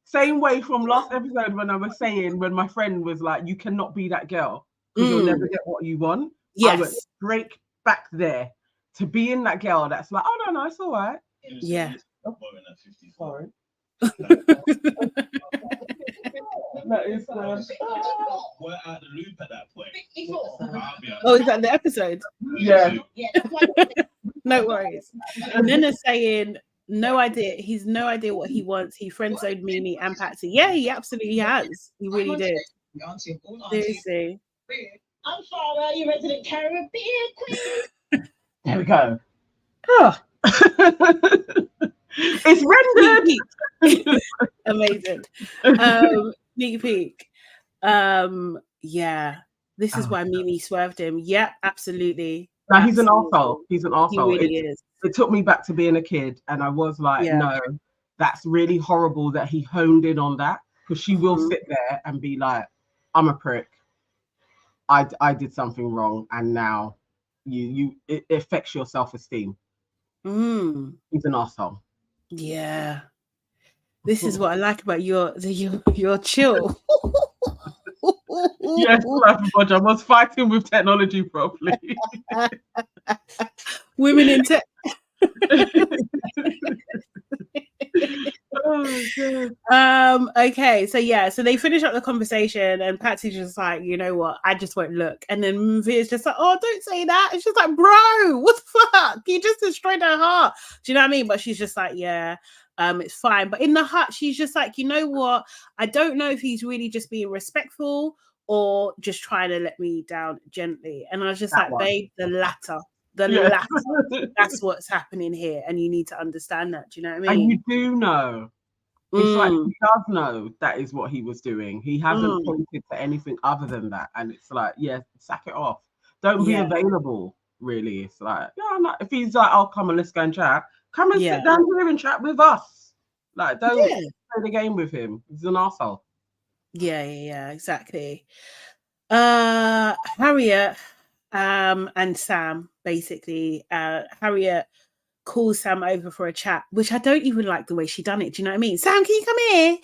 Same way from last episode when I was saying, when my friend was like, you cannot be that girl because you'll never get what you want. Yes. I went straight back there to being that girl that's like, oh no, it's all right. Yeah. Sorry. That is we're out the loop at that point. Oh, is that the episode? Yeah. No worries. Nana's saying, No idea. He's no idea what he wants. He friend zoned Mimi and Patsy. Yeah, he absolutely has. He really did. Seriously. I'm Farah, your resident Caribbean queen. There we go. Oh. It's rendered. Amazing. Sneak peek. Yeah. This is why Mimi swerved him. Yeah, absolutely. Now he's an arsehole. He's an arsehole. He really is. It took me back to being a kid, and I was like, no, that's really horrible that he honed in on that, because she will sit there and be like, I'm a prick. I did something wrong, and now it affects your self-esteem. He's an arsehole. Yeah. This is what I like about your chill. Yes, I was fighting with technology properly. Women in tech. Okay, so they finish up the conversation, and Patsy's just like, you know what, I just won't look. And then Mvia's just like, oh, don't say that. It's just like, bro, what the fuck? You just destroyed her heart. Do you know what I mean? But she's just like, yeah, it's fine. But in the hut, she's just like, you know what? I don't know if he's really just being respectful or just trying to let me down gently. And I was just like, babe, the latter. That's what's happening here, and you need to understand that. Do you know what I mean? And you do know. It's like he does know that is what he was doing. He hasn't pointed to anything other than that, and it's like, yeah, sack it off. Don't be available. Really, it's like, yeah, I'm not. If he's like, oh, come on, let's go and chat. Come and sit down here and chat with us. Like, don't play the game with him. He's an arsehole. Yeah, exactly. Harriet and Sam, basically. Harriet calls Sam over for a chat, which I don't even like the way she done it. Do you know what I mean? Sam, can you come here?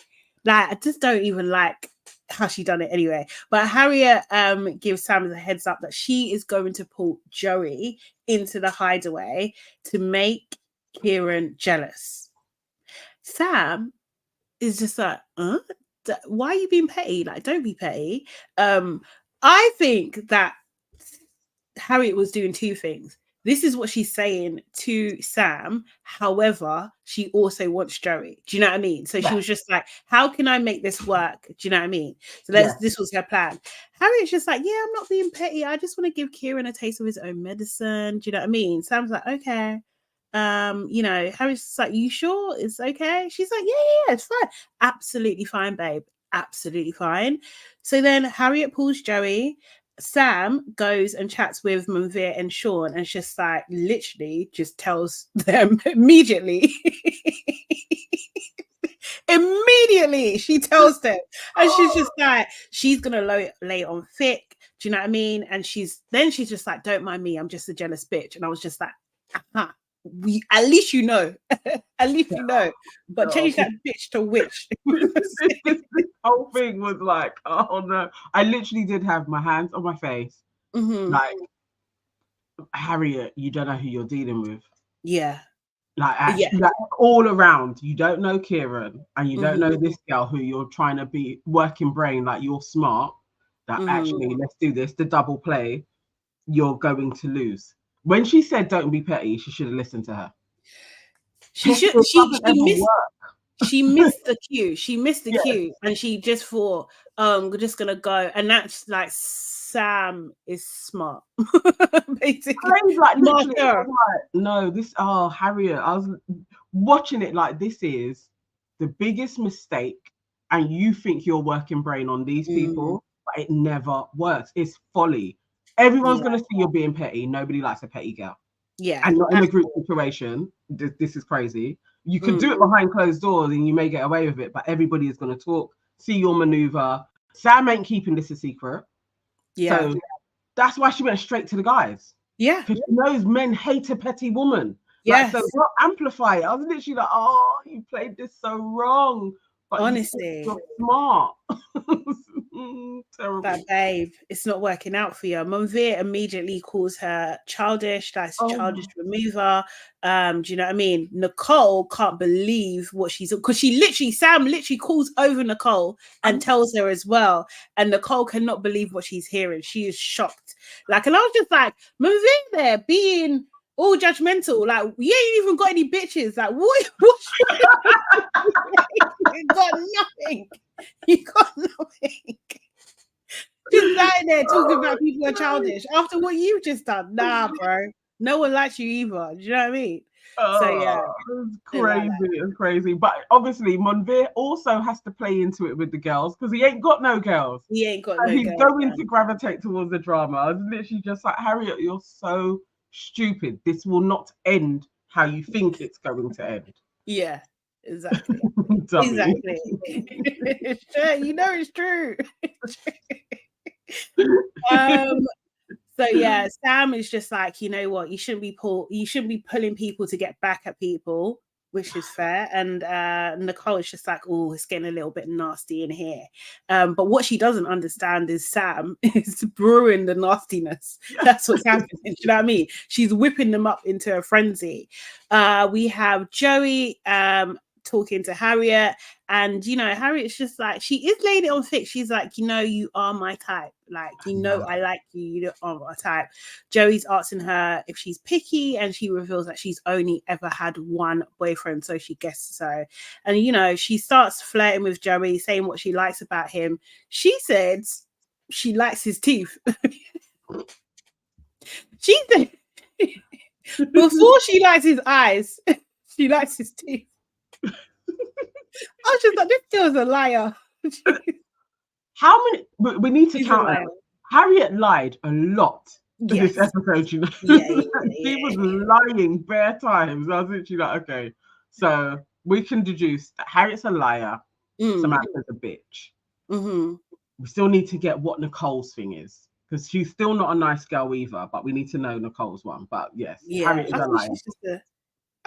Like, I just don't even like how she done it anyway. But Harriet gives Sam the heads up that she is going to pull Joey into the hideaway to make Kieran jealous. Sam is just like, why are you being petty? Like, don't be petty. I think that Harriet was doing two things. This is what she's saying to Sam. However, she also wants Joey. Do you know what I mean? So she was just like, how can I make this work? Do you know what I mean? So this was her plan. Harriet's just like, yeah, I'm not being petty. I just want to give Kieran a taste of his own medicine. Do you know what I mean? Sam's like, okay. Harriet's like, you sure it's okay? She's like, yeah, it's fine. Absolutely fine, babe. Absolutely fine. So then Harriet pulls Joey. Sam goes and chats with Mvia and Sean, and just like literally just tells them immediately. Immediately she tells them, and she's just like, she's gonna lay on thick. Do you know what I mean? And she's just like, don't mind me, I'm just a jealous bitch. And I was just like, at least you know. At least you know. But change that bitch to witch. This whole thing was like, oh no. I literally did have my hands on my face. Like, Harriet, you don't know who you're dealing with. Yeah. Like, actually, like, all around, you don't know Kieran, and you don't know this girl who you're trying to be working brain, like you're smart. That actually, let's do this, the double play, you're going to lose. When she said don't be petty, she should have listened to her. She missed the cue. She missed the cue, and she just thought, we're just gonna go. And that's like, Sam is smart. Basically. Like, no, Harriet, I was watching it like, this is the biggest mistake, and you think you're working brain on these people, but it never works. It's folly. Everyone's going to see you're being petty. Nobody likes a petty girl. Yeah. And not in a group situation. This is crazy. You could do it behind closed doors and you may get away with it, but everybody is going to talk, see your maneuver. Sam ain't keeping this a secret. Yeah. So that's why she went straight to the guys. Yeah. Because she knows men hate a petty woman. Yes. Like, so not amplify it. I was literally like, oh, you played this so wrong. But honestly, you're smart. Terrible. That babe, it's not working out for you. Mvia immediately calls her childish. That's childish remover. Do you know what I mean? Nicole can't believe what she's, because Sam literally calls over Nicole and tells her as well. And Nicole cannot believe what she's hearing. She is shocked. Like, and I was just like, Mvia there being all judgmental. Like, you ain't even got any bitches. Like, what? You got nothing. You got nothing. Just lying there talking about people are childish after what you've just done. Nah, bro. No one likes you either. Do you know what I mean? So yeah, it's crazy. It's crazy. But obviously, Monveer also has to play into it with the girls because he ain't got no girls. He ain't got and no he's girls. Going to gravitate towards the drama. I was literally just like, Harriet, you're so stupid. This will not end how you think it's going to end. Yeah, exactly. Exactly. You know it's true. So yeah, Sam is just like, you know what, you shouldn't be pulling people to get back at people, which is fair. And Nicole is just like, oh, it's getting a little bit nasty in here. But what she doesn't understand is Sam is brewing the nastiness. That's what's happening. Do you know what I mean? She's whipping them up into a frenzy. We have Joey talking to Harriet, and you know, Harriet's just like, she is laying it on thick. She's like, you know, you are my type. Like, you know, I like you. You are my type. Joey's asking her if she's picky, and she reveals that she's only ever had one boyfriend, so she guesses so. And you know, she starts flirting with Joey, saying what she likes about him. She says she likes his teeth. She said before she likes his eyes, she likes his teeth. I was just like, this girl's a liar. How many? We need to count her. Harriet lied a lot in this episode. You know, she was lying bare times. I was literally like, okay, so we can deduce that Harriet's a liar. Samantha's a bitch. We still need to get what Nicole's thing is, because she's still not a nice girl either. But we need to know Nicole's one. But yes, Harriet is a liar.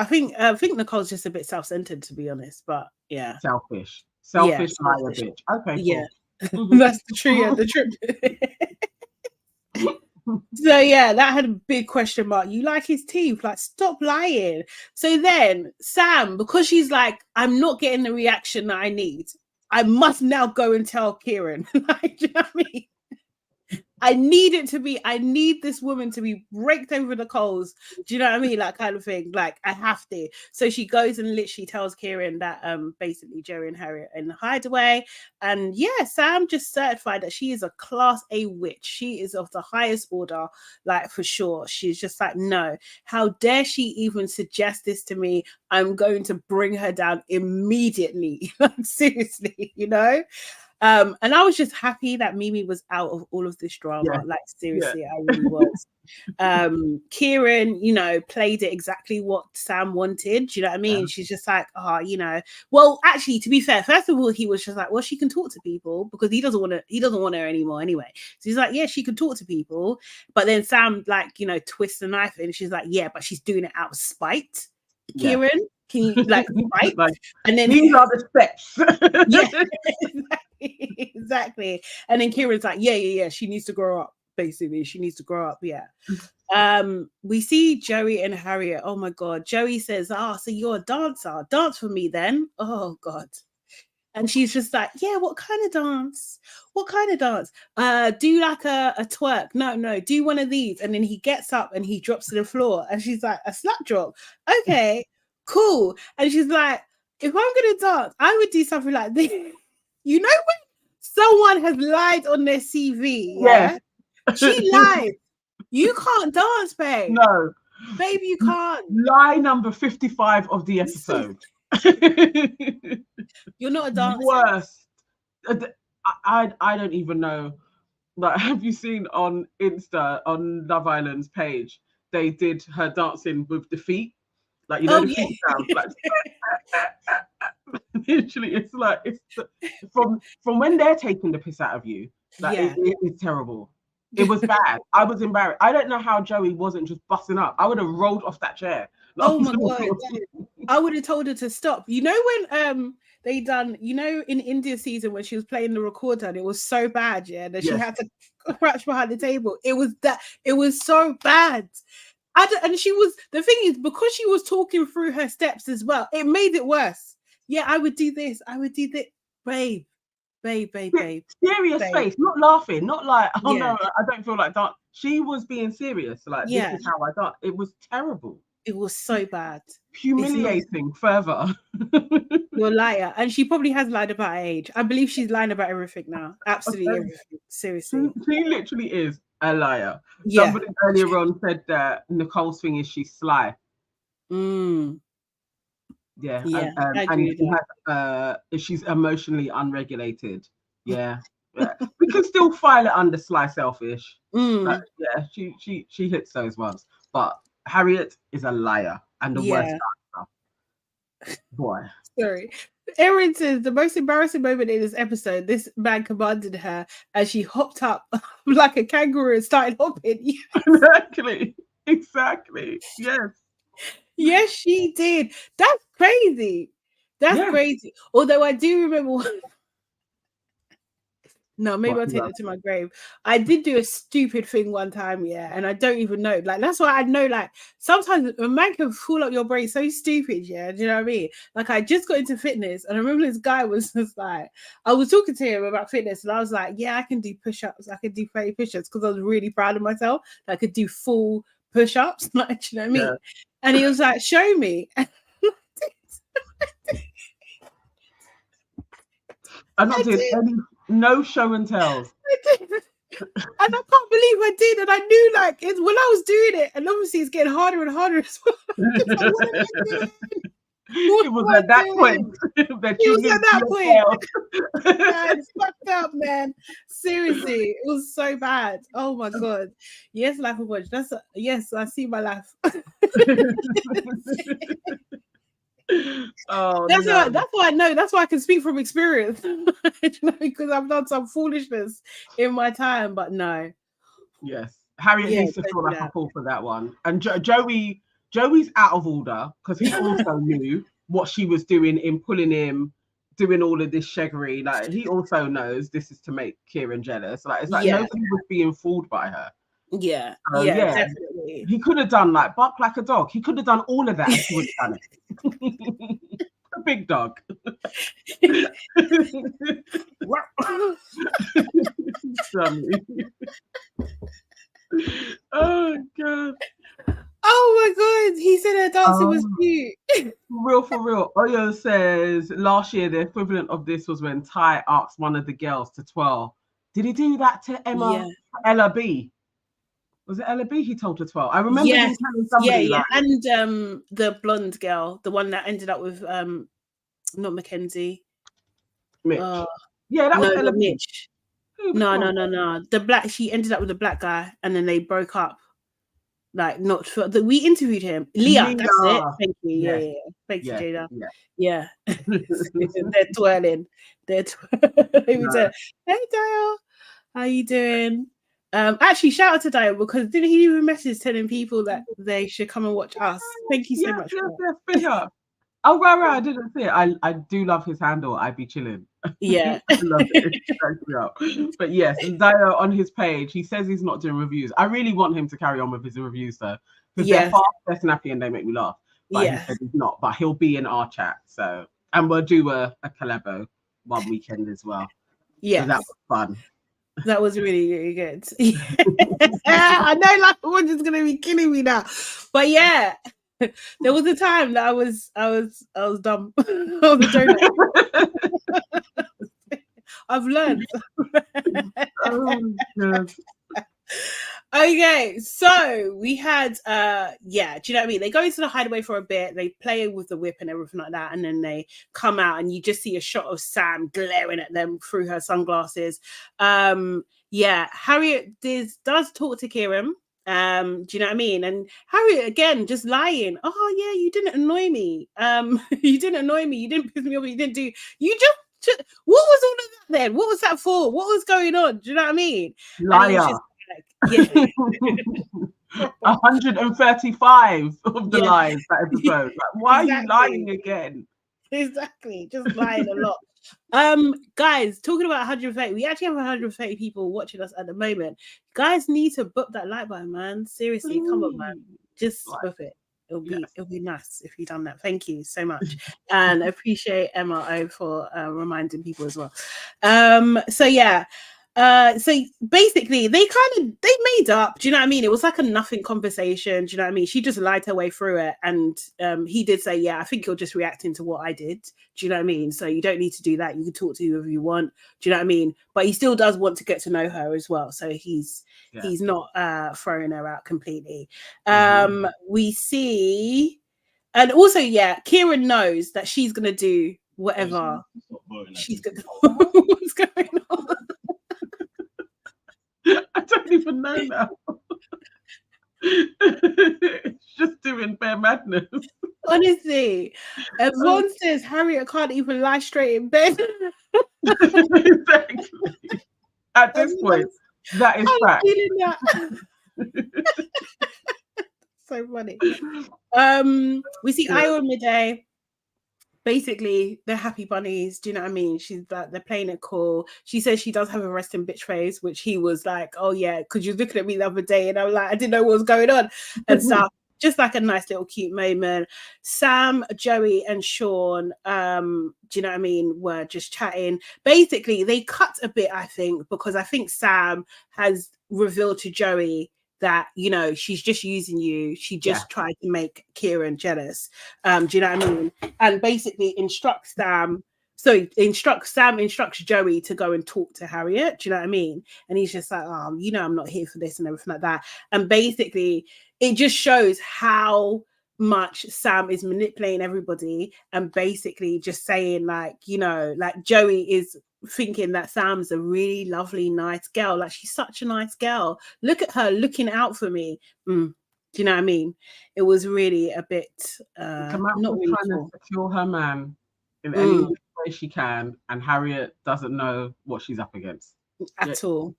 I think Nicole's just a bit self-centered, to be honest. But yeah, selfish liar bitch. Okay, yeah, cool. That's the truth. Yeah, the truth. So yeah, that had a big question mark. You like his teeth? Like, stop lying. So then Sam, because she's like, I'm not getting the reaction that I need, I must now go and tell Kieran. Like, do you know what I mean? I need this woman to be raked over the coals. Do you know what I mean? That kind of thing. Like, I have to. So she goes and literally tells Kieran that basically Joey and Harriet are in the hideaway. And yeah, Sam just certified that she is a class A witch. She is of the highest order, like, for sure. She's just like, no, how dare she even suggest this to me? I'm going to bring her down immediately. Like, seriously, you know? And I was just happy that Mimi was out of all of this drama. Like, seriously, I really was. Kieran, you know, played it exactly what Sam wanted. Do you know what I mean? She's just like, you know, well, actually, to be fair, first of all, he was just like, well, she can talk to people, because he doesn't want her anymore anyway. So he's like, yeah, she can talk to people. But then Sam, like, you know, twists the knife and she's like, yeah, but she's doing it out of spite. Kieran, can you like fight? And then these are the steps. Exactly. And then Kieran's like, yeah, she needs to grow up. Basically, she needs to grow up. We see Joey and Harriet. Oh my god. Joey says, so you're a dancer, dance for me then. Oh god. And she's just like, yeah, what kind of dance? Do like a twerk? No, do one of these. And then he gets up and he drops to the floor, and she's like, a slap drop. Okay, cool. And she's like, if I'm gonna dance, I would do something like this. You know, when someone has lied on their CV, she lied. You can't dance, babe. No, babe, you can't. Lie number 55 of the episode. You're not a dancer. Worst. I don't even know. Like, have you seen on Insta, on Love Island's page, they did her dancing with the feet, like, you know, the feet sound like. Literally, it's like, from when they're taking the piss out of you, like, it's terrible. It was bad. I was embarrassed. I don't know how Joey wasn't just busting up. I would have rolled off that chair. Like, oh my god! I would have told her to stop. You know, when they done, you know, in India season when she was playing the recorder, and it was so bad, that she had to crouch behind the table. It was so bad. And she was, the thing is, because she was talking through her steps as well, it made it worse. Yeah, I would do this. Babe. Serious face, not laughing, not like, no, I don't feel like that. She was being serious. Like, this is how I got. It was terrible. It was so bad. Humiliating further. You're a liar. And she probably has lied about her age. I believe she's lying about everything now. Absolutely everything. Seriously. She literally is a liar. Yeah. Somebody earlier on said that Nicole's thing is she's sly. Yeah. And she has, she's emotionally unregulated. Yeah. We can still file it under sly selfish. But yeah, she hits those ones. But Harriet is a liar and the worst actor. Boy. Sorry. Erin says the most embarrassing moment in this episode, this man commanded her as she hopped up like a kangaroo and started hopping. Exactly. Yes. Yes, she did. That's crazy. That's crazy. Although I do remember no, maybe I'll take that to my grave. I did do a stupid thing one time, and I don't even know. Like, that's why I know, like, sometimes a man can fool up your brain so stupid, do you know what I mean? Like, I just got into fitness, and I remember this guy was just like, I was talking to him about fitness, and I was like, yeah, I can do push-ups. I can do 30 push-ups, because I was really proud of myself. I could do full push-ups, like, do you know what I mean? Yeah. And he was like, show me. I'm not doing any... No show and tells. And I can't believe I did. And I knew, like, when I was doing it, and obviously it's getting harder and harder as well. It was at that point that you knew. Yeah, it's fucked up, man. Seriously, it was so bad. Oh my god. Yes, life of watch. Yes, I see my life. That's why I know. That's why I can speak from experience. Because I've done some foolishness in my time, but no. Yes, Harriet needs to feel like a fool for that one. And Joey's out of order because he also knew what she was doing in pulling him, doing all of this shaggery. Like, he also knows this is to make Kieran jealous. Like, it's like nobody was being fooled by her. Yeah, definitely. He could have done like bark like a dog. He could have done all of that. He would have done it. A big dog. Oh god. Oh my god, he said her dancing was cute. For real. Oyo says last year the equivalent of this was when Ty asked one of the girls to twirl. Did he do that to Ella B? Was it Ella B he told her 12? I remember him telling somebody like... And the blonde girl, the one that ended up with not Mackenzie. Mitch. That was Ella B. Mitch. No. The black, she ended up with a black guy and then they broke up. Like, not sure. We interviewed him. Leah, that's it. Thank you. Yeah. Thank you, Jada. Yeah. They're twirling. Hey, Dale. How you doing? Actually, shout out to Dio because didn't he even message telling people that they should come and watch us? Thank you so much. Big up. Oh, right, I didn't see it. I do love his handle. I'd be chilling. Yeah. I love it. It cracks me up. But yes, Dio on his page, he says he's not doing reviews. I really want him to carry on with his reviews though, because they're fast, they're snappy, and they make me laugh. But he said he's not. But he'll be in our chat. So, and we'll do a collabo one weekend as well. Yeah, so that was fun. That was really, really good. I know like one is gonna be killing me now. But yeah, there was a time that I was dumb. I was a donut. I've learned. Oh god. Okay, so we had do you know what I mean? They go into the hideaway for a bit, they play with the whip and everything like that, and then they come out and you just see a shot of Sam glaring at them through her sunglasses. Harriet does talk to Kieran. Do you know what I mean? And Harriet again just lying. Oh yeah, you didn't annoy me. You didn't annoy me, you didn't piss me off, you didn't do what was all of that then? What was that for? What was going on? Do you know what I mean? Liar. 135 of the lies that episode. Like, why are you lying again? Exactly, just lying a lot. Guys, talking about 130, we actually have 130 people watching us at the moment. Guys need to book that like button, man. Seriously, come on, man. Just book it. It'll be nice if you've done that. Thank you so much. And I appreciate Emma O for reminding people as well. So basically they made up, do you know what I mean? It was like a nothing conversation, do you know what I mean? She just lied her way through it, and he did say, yeah, I think you're just reacting to what I did, do you know what I mean? So you don't need to do that, you can talk to whoever you want, do you know what I mean? But he still does want to get to know her as well, so he's not throwing her out completely. We see, and also Kieran knows that she's gonna do whatever she's gonna what's going on. I don't even know now. It's just doing bare madness. Honestly, Ron says Harriet can't even lie straight in bed. Exactly. At this point, that is fact. So funny. We see Io midday. Basically, they're happy bunnies. Do you know what I mean? She's like, they're playing it cool. She says she does have a resting bitch face, which he was like, oh yeah, because you were looking at me the other day, and I was like, I didn't know what was going on and stuff. Just like a nice little cute moment. Sam, Joey, and Sean, do you know what I mean, were just chatting. Basically, they cut a bit, I think, because I think Sam has revealed to Joey that, you know, she's just using you. She just tried to make Kieran jealous. Do you know what I mean? And basically instructs Joey to go and talk to Harriet. Do you know what I mean? And he's just like, oh, you know, I'm not here for this and everything like that. And basically it just shows how much Sam is manipulating everybody and basically just saying, like, you know, like Joey is thinking that Sam's a really lovely, nice girl. Like, she's such a nice girl. Look at her looking out for me. Do you know what I mean? It was really a bit not really trying to secure her man in any way she can, and Harriet doesn't know what she's up against at all.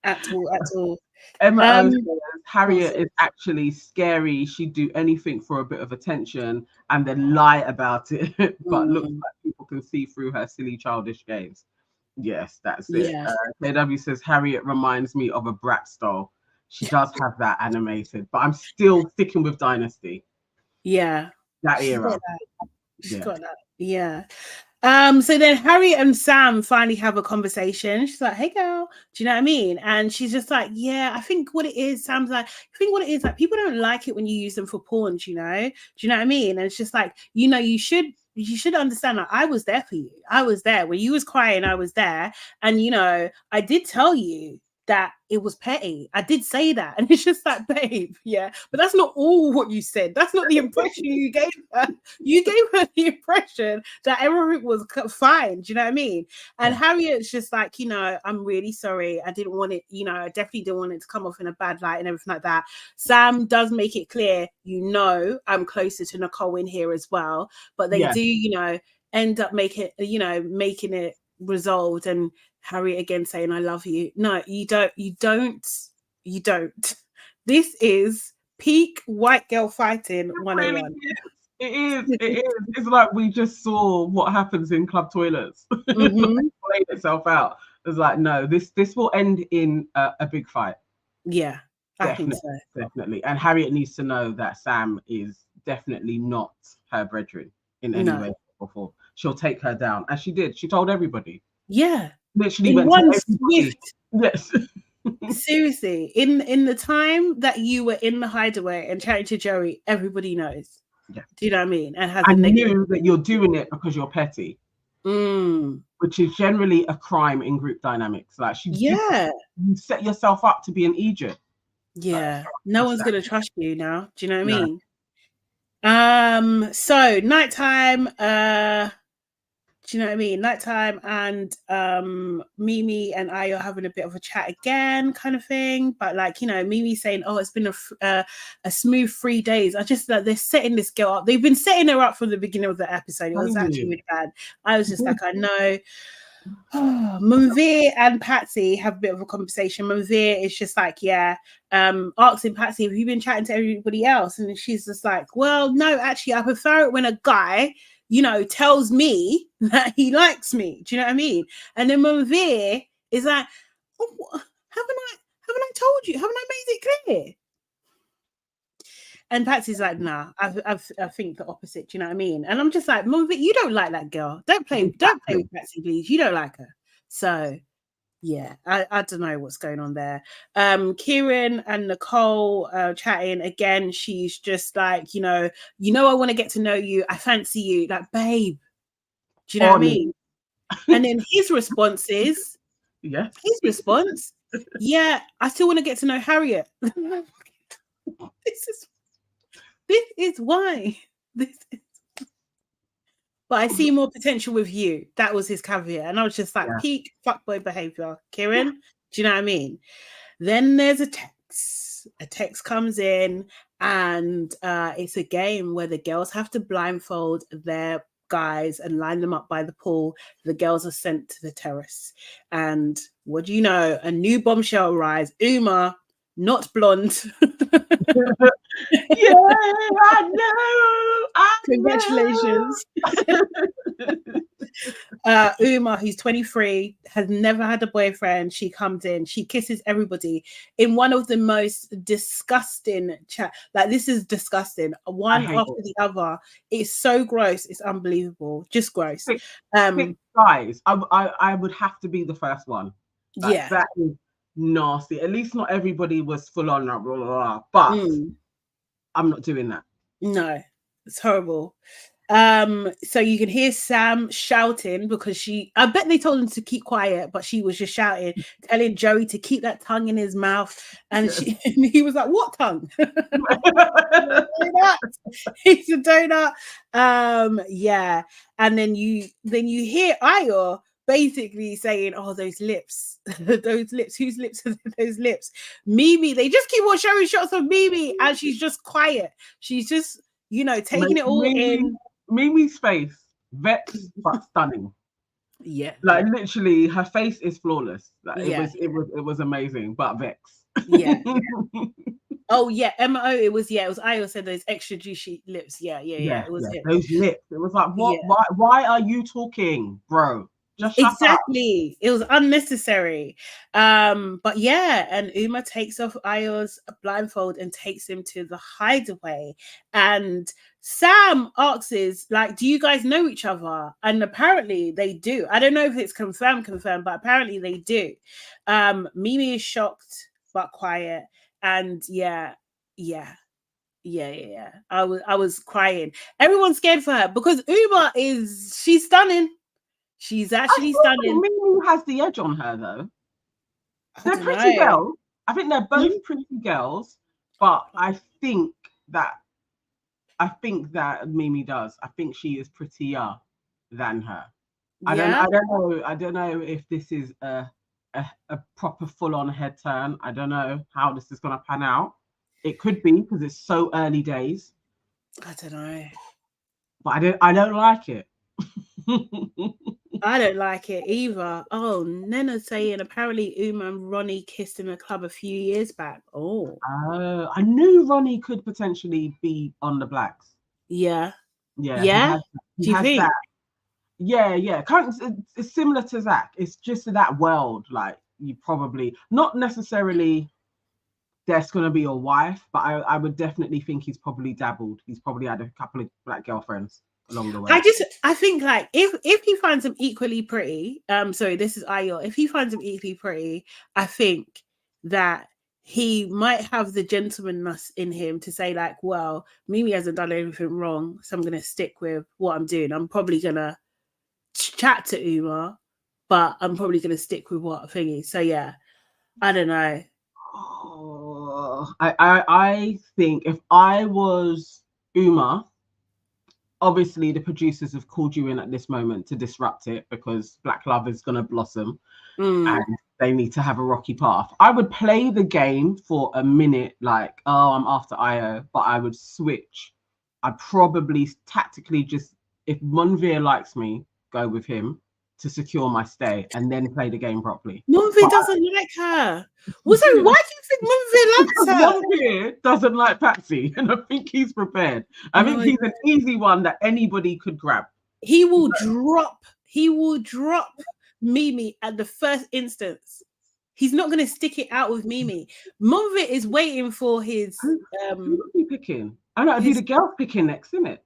At all. Emma O says Harriet is actually scary. She'd do anything for a bit of attention and then lie about it, but looks like people can see through her silly childish games. Yes, that's it. KW says Harriet reminds me of a Bratz doll. She does have that animated, but I'm still sticking with Dynasty. Yeah. That era. She's got that. Yeah. So then Harriet and Sam finally have a conversation. She's like, hey girl, do you know what I mean? And she's just like, yeah, I think what it is, Sam's like, I think what it is, like, people don't like it when you use them for porn, you know? Do you know what I mean? And it's just like, you know, you should understand that I was there for you. I was there when you was crying. I was there. And, you know, I did tell you that it was petty. I did say that. And it's just like, babe, yeah. But that's not all what you said. That's not the impression you gave her. You gave her the impression that everything was fine. Do you know what I mean? And Harriet's just like, you know, I'm really sorry. I didn't want it, you know, I definitely didn't want it to come off in a bad light and everything like that. Sam does make it clear, you know, I'm closer to Nicole in here as well. But they do, you know, end up making it resolved, and Harriet again saying, I love you. No, you don't. This is peak white girl fighting 101. It is. It's like we just saw what happens in club toilets. Playing itself out. It's like, no, this will end in a big fight. Yeah, I think so. Definitely. And Harriet needs to know that Sam is definitely not her brethren in any way before. She'll take her down. And she did. She told everybody. Yeah. Literally went to everybody. Yes. Seriously, in the time that you were in the hideaway and chatting to Joey, everybody knows. Yeah. Do you know what I mean? And has knew that you're doing it because you're petty. Which is generally a crime in group dynamics. Like you set yourself up to be an Egypt. Yeah. No one's gonna trust you now. Do you know what I mean? So nighttime, do you know what I mean? Nighttime, and Mimi and I are having a bit of a chat again, kind of thing. But like, you know, Mimi saying, "Oh, it's been a smooth 3 days." I just like, they're setting this girl up. They've been setting her up from the beginning of the episode. It was actually really bad. I was just like, I know. Manveer and Patsy have a bit of a conversation. Manveer is just like, asking Patsy, have you been chatting to everybody else? And she's just like, well, no, actually, I prefer it when a guy, you know, tells me that he likes me. Do you know what I mean? And then Manveer is like, oh, haven't I told you? Haven't I made it clear? And Patsy's like, nah, I think the opposite. Do you know what I mean? And I'm just like, Manveer, you don't like that girl. Don't play with Patsy, please. You don't like her. So Yeah, I don't know what's going on there. Kieran and Nicole chatting again. She's just like, I want to get to know you. I fancy you, like, babe. Do you know what I mean? And then his response is, yes, yeah, I still want to get to know Harriet. This is why. But I see more potential with you. That was his caveat. And I was just like, peak fuckboy behavior. Kieran, do you know what I mean? Then there's a text. A text comes in, and it's a game where the girls have to blindfold their guys and line them up by the pool. The girls are sent to the terrace. And what do you know? A new bombshell arrives. Uma, not blonde. Yeah, I know. Congratulations. Uma, who's 23, has never had a boyfriend. She comes in, she kisses everybody in one of the most disgusting chat. Like, this is disgusting. One after the other. It's so gross. It's unbelievable. Just gross. Six guys. I would have to be the first one. Like, yeah. That is nasty. At least not everybody was full on, blah, blah, blah, but I'm not doing that. No, it's horrible. So you can hear Sam shouting because I bet they told him to keep quiet, but she was just shouting, telling Joey to keep that tongue in his mouth. And he was like, what tongue? He's a donut. Yeah. And then you hear Ayo basically saying, oh, those lips, those lips, whose lips are those lips? Mimi, they just keep on showing shots of Mimi, and she's just quiet. She's just, taking it all in. Mimi's face, vexed but stunning. Yeah, like literally, her face is flawless. Like, it was amazing, but vexed. Yeah. Oh yeah, MO. It was Ayo said those extra juicy lips. Yeah. It was him. Those lips. It was like, what? Yeah. Why are you talking, bro? Just exactly. It was unnecessary. But yeah, and Uma takes off Ayo's blindfold and takes him to the hideaway. And Sam asks, like, do you guys know each other? And apparently they do. I don't know if it's confirmed, but apparently they do. Mimi is shocked but quiet. And yeah. I was crying. Everyone's scared for her because Uma she's stunning. She's actually stunning. Mimi has the edge on her though. They're pretty girls. I think they're both pretty girls, but I think that Mimi does. I think she is prettier than her. I don't know if this is a proper full-on head turn. I don't know how this is gonna pan out. It could be because it's so early days. I don't know. But I don't like it. I don't like it either. Oh, Nana saying apparently Uma and Ronnie kissed in a club a few years back. Oh, I knew Ronnie could potentially be on the blacks. Yeah. He has that. Yeah. It's similar to Zach. It's just that world. Like, you probably not necessarily there's going to be a wife, but I would definitely think he's probably dabbled. He's probably had a couple of black girlfriends along the way. I think like if he finds them equally pretty, sorry, this is Ayo. If he finds them equally pretty, I think that he might have the gentlemanness in him to say like, well, Mimi hasn't done anything wrong, so I'm going to stick with what I'm doing. I'm probably going to chat to Uma, but I'm probably going to stick with what thingy. So yeah, I don't know. I think if I was Uma, obviously the producers have called you in at this moment to disrupt it because Black Love is going to blossom and they need to have a rocky path. I would play the game for a minute, like, oh, I'm after Ayo, but I would switch. I'd probably tactically just, if Monveer likes me, go with him to secure my stay and then play the game properly. Monveer doesn't like her. Why do you think Monveer likes her? Monveer doesn't like Patsy, and I think he's prepared. I think he's an easy one that anybody could grab. He will drop Mimi at the first instance. He's not going to stick it out with Mimi. Monveer is waiting for his. Who would be picking? I know it'd be the girls picking next, isn't it?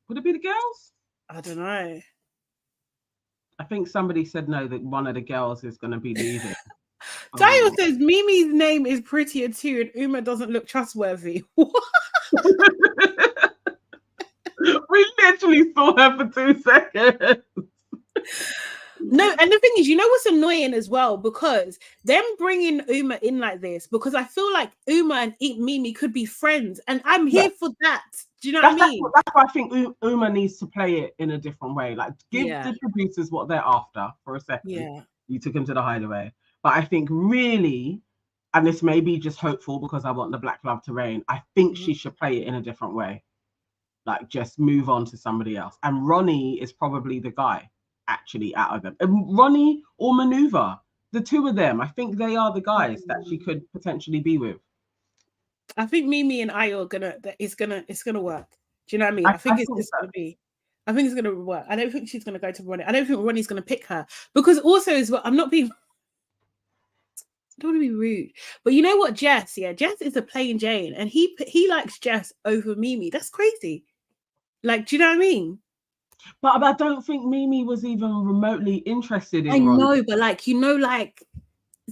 Would it be the girls? I don't know. I think somebody said no, that one of the girls is going to be leaving. Tayo says Mimi's name is prettier too, and Uma doesn't look trustworthy. We literally saw her for 2 seconds. No, and the thing is, you know what's annoying as well, because them bringing Uma in like this, because I feel like Uma and Mimi could be friends, and I'm here for that. Do you know what I mean? That's why I think Uma needs to play it in a different way. Like, give the producers what they're after for a second. Yeah. You took him to the hideaway. But I think really, and this may be just hopeful because I want the black love to reign, I think she should play it in a different way. Like, just move on to somebody else. And Ronnie is probably the guy, actually, out of them. And Ronnie or Maneuver, the two of them, I think they are the guys that she could potentially be with. I think Mimi and Ayo it's gonna work. Do you know what I mean? I think it's just gonna be. I think it's gonna work. I don't think she's gonna go to Ronnie. I don't think Ronnie's gonna pick her, because also as well, I don't want to be rude, but you know what, Jess? Yeah, Jess is a plain Jane, and he likes Jess over Mimi. That's crazy. Like, do you know what I mean? But I don't think Mimi was even remotely interested in I Ronnie. know, but like, you know, like,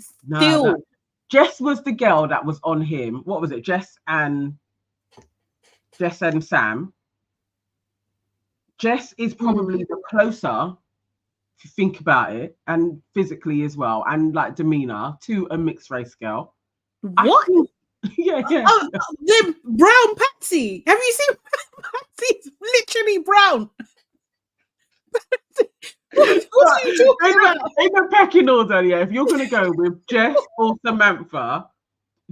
still. No. Jess was the girl that was on him. What was it? Jess and Sam. Jess is probably the closer, if you think about it, and physically as well, and like demeanor, to a mixed race girl. What? Yeah. The brown Patsy. Have you seen Patsy's literally brown? What are you talking about? In the pecking order, yeah. If you're going to go with Jess or Samantha,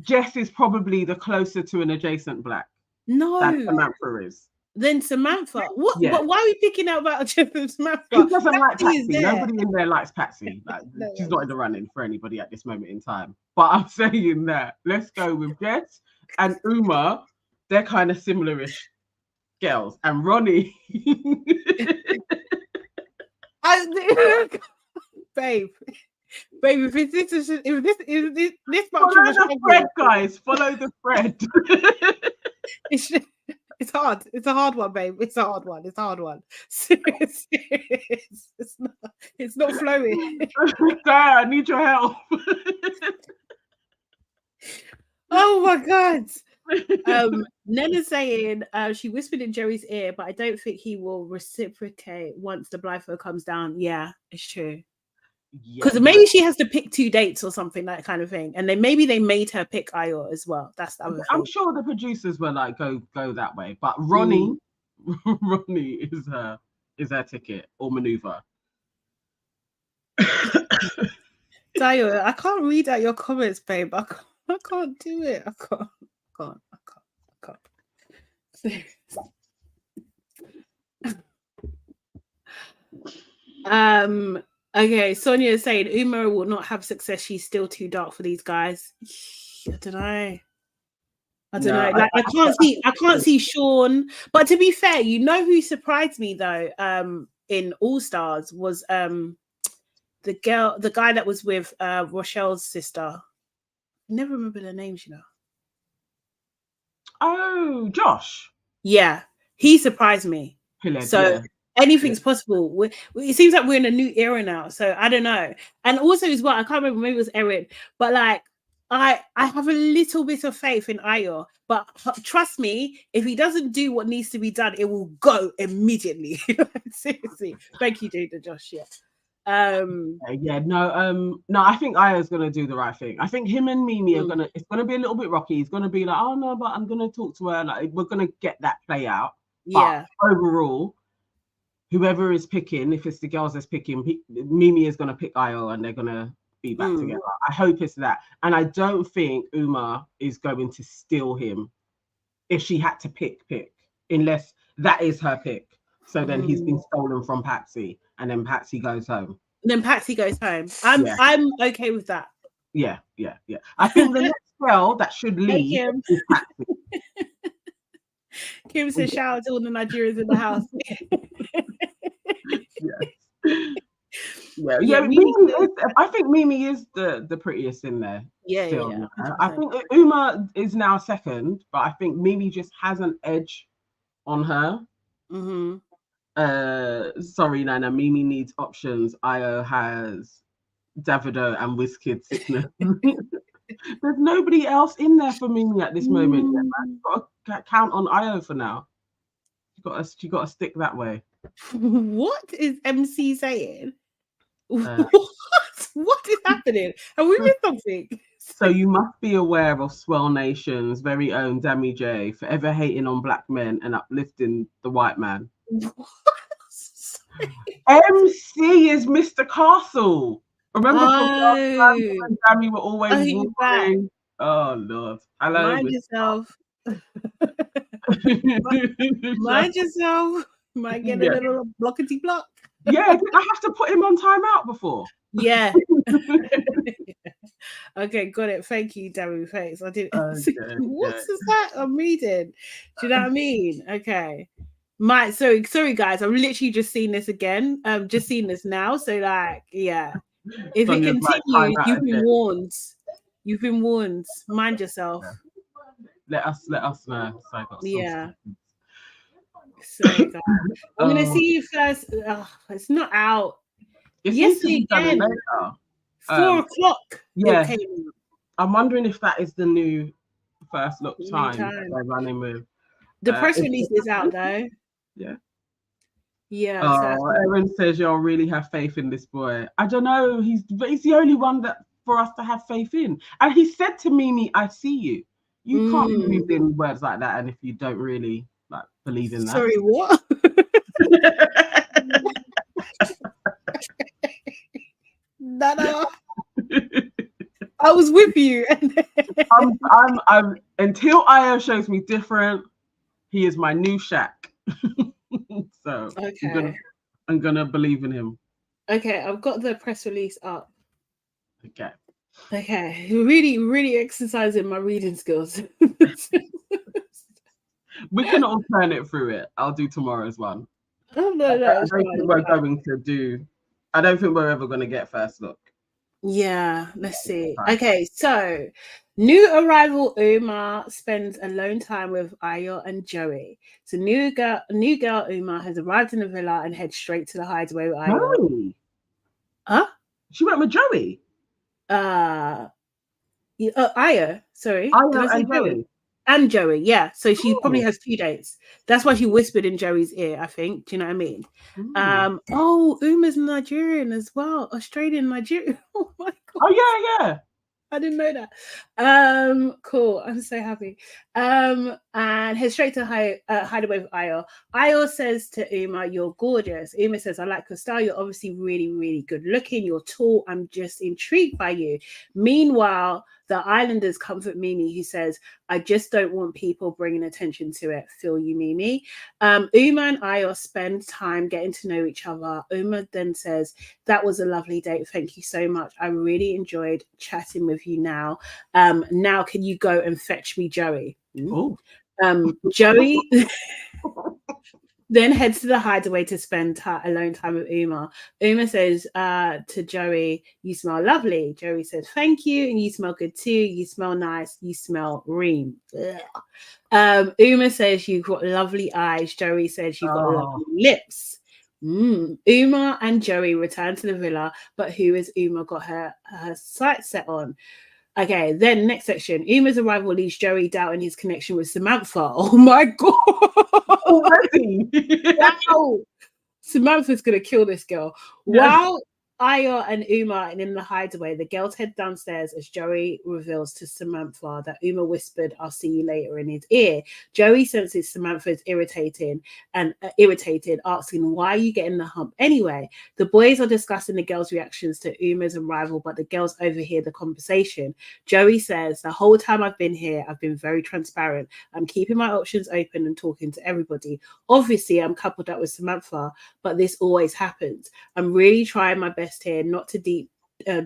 Jess is probably the closer to an adjacent black. No. That Samantha is. Then Samantha. What? Yeah. But why are we picking out about Jess and Samantha? He doesn't like Patsy Patsy. Nobody in there likes Patsy. Like, she's not in the running for anybody at this moment in time. But I'm saying that let's go with Jess and Uma. They're kind of similar-ish girls. And Ronnie. Babe, if this follow the thread, guys. Follow the thread. It's hard. It's a hard one, babe. It's a hard one. Serious. It's not flowing. Dad, I need your help. Oh my God. Nana's saying she whispered in Joey's ear, but I don't think he will reciprocate once the blindfold comes down. Yeah, it's true. Because maybe she has to pick 2 dates or something, that kind of thing, and then maybe they made her pick Ayo as well. That's the other thing. I'm sure the producers were like, go that way, but Ronnie is her ticket or maneuver. Tayo, I can't read out your comments, babe. I can't do it. I can't. Okay, Sonia is saying Uma will not have success. She's still too dark for these guys. I don't know. Like, I can't see Sean. But to be fair, you know who surprised me though, in All Stars was the guy that was with Rochelle's sister. Never remember their names, you know. Oh, Josh. Yeah, he surprised me. So anything's possible. It seems like we're in a new era now. So I don't know. And also as well, I can't remember, maybe it was Erin, but like I have a little bit of faith in Ayo. But trust me, if he doesn't do what needs to be done, it will go immediately. Seriously. Thank you, Jada Josh. Yeah. No, I think Ayo's gonna do the right thing. I think him and Mimi it's gonna be a little bit rocky. He's gonna be like, oh no, but I'm gonna talk to her. Like, we're gonna get that play out. Yeah. But overall, whoever is picking, if it's the girls that's picking, Mimi is gonna pick Ayo and they're gonna be back together. I hope it's that. And I don't think Uma is going to steal him if she had to pick, unless that is her pick. So then he's been stolen from Patsy, and then Patsy goes home. I'm okay with that. Yeah. I think the next girl that should leave is Patsy. Kim says, shout out to all the Nigerians in the house. I think Mimi is the prettiest in there. Yeah. I think Uma is now second, but I think Mimi just has an edge on her. Sorry, Nana. Mimi needs options. Io has Davido and Wizkid sickness. There's nobody else in there for Mimi at this moment. Yeah, man. You've got to count on Io for now. You got to stick that way. What is MC saying? What is happening? Are we with something? So you must be aware of Swell Nation's very own Dammy J, forever hating on black men and uplifting the white man. MC is Mr. Castle. Remember from last time when Dammy were always roaring? Oh Lord. Hello. Mind yourself. Mind yourself. Might get a little blockety block. Yeah, did I have to put him on timeout before? Yeah. Okay, got it. Thank you, Dammy. Thanks. I didn't. What is that I'm reading? Do you know what I mean? Okay. Sorry guys, I've literally just seen this again. Just seen this now. So like, yeah. If it continues, you've been warned. You've been warned. Mind yourself. Yeah. Let us know. Yeah. Sorry guys. I'm gonna see you first. It's not out. Yesterday again. 4 o'clock. Yeah. I'm wondering if that is the new first look time they're running with. The press release is out though. Yeah. Yeah. Erin says y'all really have faith in this boy. I don't know. He's the only one that for us to have faith in. And he said to Mimi, "I see you." You can't be using words like that, and if you don't really like believe in that. Sorry, what? No. I was with you. I'm until Io shows me different. He is my new Shaq. So okay. I'm gonna believe in him. Okay, I've got the press release up. Okay. Really, really exercising my reading skills. We can alternate through it. I'll do tomorrow's one. Oh no, I don't think we're going to do. I don't think we're ever going to get first look. Yeah, let's see. Okay, so new arrival Umar spends alone time with Ayo and Joey. So new girl Umar has arrived in the villa and heads straight to the hideaway with Ayo. Joey? Huh? She went with Joey. Ayo, sorry. Ayo and Joey. And Joey, yeah. So she probably has 2 dates. That's why she whispered in Joey's ear, I think. Do you know what I mean? Uma's Nigerian as well. Australian Nigerian. Oh my God. Oh, yeah. I didn't know that. Cool. I'm so happy. And head straight to hideaway with Ayo. Ayo says to Uma, "You're gorgeous." Uma says, "I like your style. You're obviously really, really good looking. You're tall. I'm just intrigued by you." Meanwhile, the Islanders comfort Mimi, who says, "I just don't want people bringing attention to it. Feel you, Mimi." Uma and Ayo spend time getting to know each other. Uma then says, "That was a lovely date. Thank you so much. I really enjoyed chatting with you now. Now can you go and fetch me Joey?" Oh. Joey then heads to the hideaway to spend alone time with Uma. Uma says to Joey, "You smell lovely." Joey says, "Thank you. And you smell good too. You smell nice. You smell ream." Uma says, "You've got lovely eyes." Joey says, "You've got lovely lips." Uma and Joey return to the villa, but who has Uma got her sights set on? Okay, then next section. Uma's arrival leaves Joey doubting his connection with Samantha. Oh my God. Already? Wow. Samantha's going to kill this girl. Yes. While Ayo and Uma are in the hideaway, the girls head downstairs as Joey reveals to Samantha that Uma whispered, "I'll see you later," in his ear. Joey senses Samantha is irritated, asking, "Why are you getting the hump anyway?" The boys are discussing the girls' reactions to Uma's arrival, but the girls overhear the conversation. Joey says, "The whole time I've been here, I've been very transparent. I'm keeping my options open and talking to everybody. Obviously, I'm coupled up with Samantha, but this always happens. I'm really trying my best here not to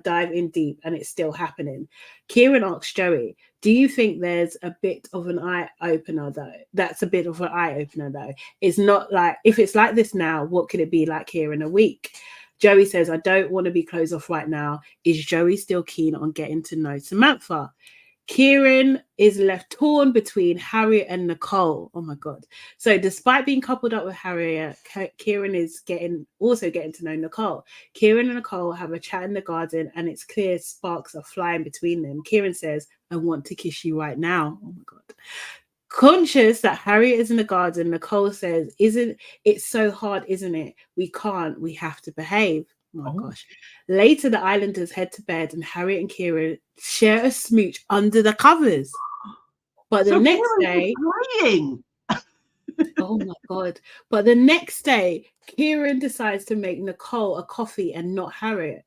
dive in deep, and it's still happening." Kieran asks Joey, "Do you think there's a bit of an eye opener though?" That's a bit of an eye opener though. It's not like, if it's like this now, what could it be like here in a week? Joey says, "I don't want to be closed off right now." Is Joey still keen on getting to know Samantha? Kieran is left torn between Harriet and Nicole. Oh my God. So despite being coupled up with Harriet, Kieran is also getting to know Nicole. Kieran and Nicole have a chat in the garden and it's clear sparks are flying between them. Kieran says, I want to kiss you right now. Oh my God. Conscious that Harriet is in the garden, Nicole says, isn't it so hard, isn't it? We can't, we have to behave. Oh my gosh. Later, the islanders head to bed and Harriet and Kieran share a smooch under the covers. But the next day... oh my God. But the next day, Kieran decides to make Nicole a coffee and not Harriet.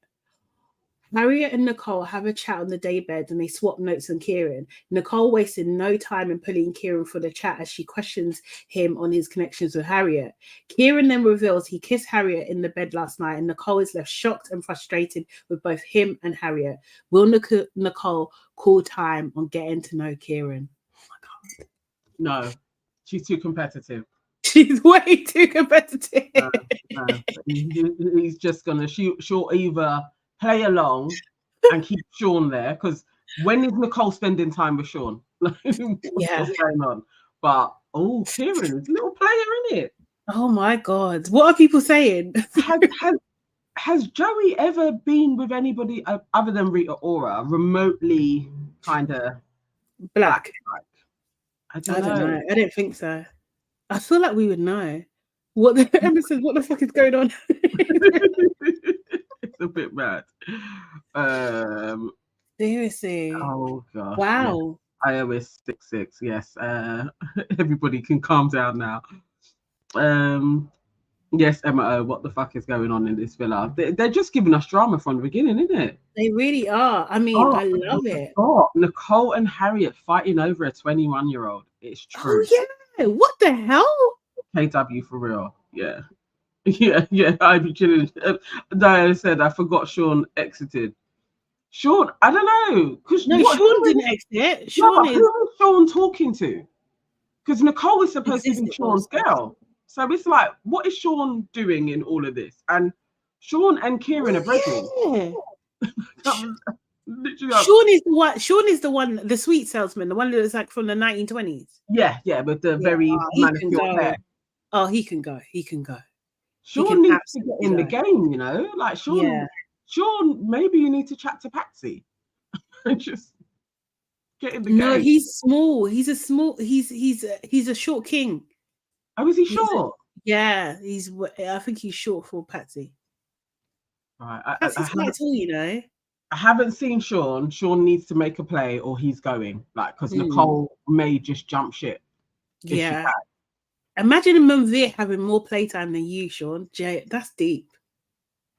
Harriet and Nicole have a chat on the daybed and they swap notes on Kieran. Nicole wasted no time in pulling Kieran for the chat as she questions him on his connections with Harriet. Kieran then reveals he kissed Harriet in the bed last night and Nicole is left shocked and frustrated with both him and Harriet. Will Nicole call time on getting to know Kieran? Oh my God. No, she's too competitive. She's way too competitive. No. He's just going to she'll either play along and keep Sean there, because when is Nicole spending time with Sean? What's going on? But Kieran is a little player, isn't it? Oh my God, what are people saying? Has Joey ever been with anybody other than Rita Ora remotely kind of black? I don't know. I don't think so. I feel like we would know. What the fuck is going on? It's a bit mad. Seriously. Oh God. Wow. Yeah. iOS 6.6. Yes. Everybody can calm down now. Yes, Emma. What the fuck is going on in this villa? They're just giving us drama from the beginning, isn't it? They really are. I mean, I love it. God. Nicole and Harriet fighting over a 21-year-old. It's true. Oh yeah. What the hell? KW for real. Yeah. Yeah, I'd be chilling. Diana said, I forgot Sean exited. Sean, I don't know. Sean didn't exit. Who is Sean talking to? Because Nicole is supposed to be Sean's girl. So it's like, what is Sean doing in all of this? And Sean and Kieran are brethren. Sean is the one, the sweet salesman, the one that was like from the 1920s. Yeah, with the very manicured hair. Oh, he can go. Sean needs to get in the game, you know. Like Sean, maybe you need to chat to Patsy and just get in the game. No, he's small. He's a short king. Oh, is he short? I think he's short for Patsy. Right. Patsy's quite tall, you know. I haven't seen Sean. Sean needs to make a play or he's going. Like, because Nicole may just jump ship. Yeah. Imagine Manveer having more playtime than you, Sean. Jay, that's deep.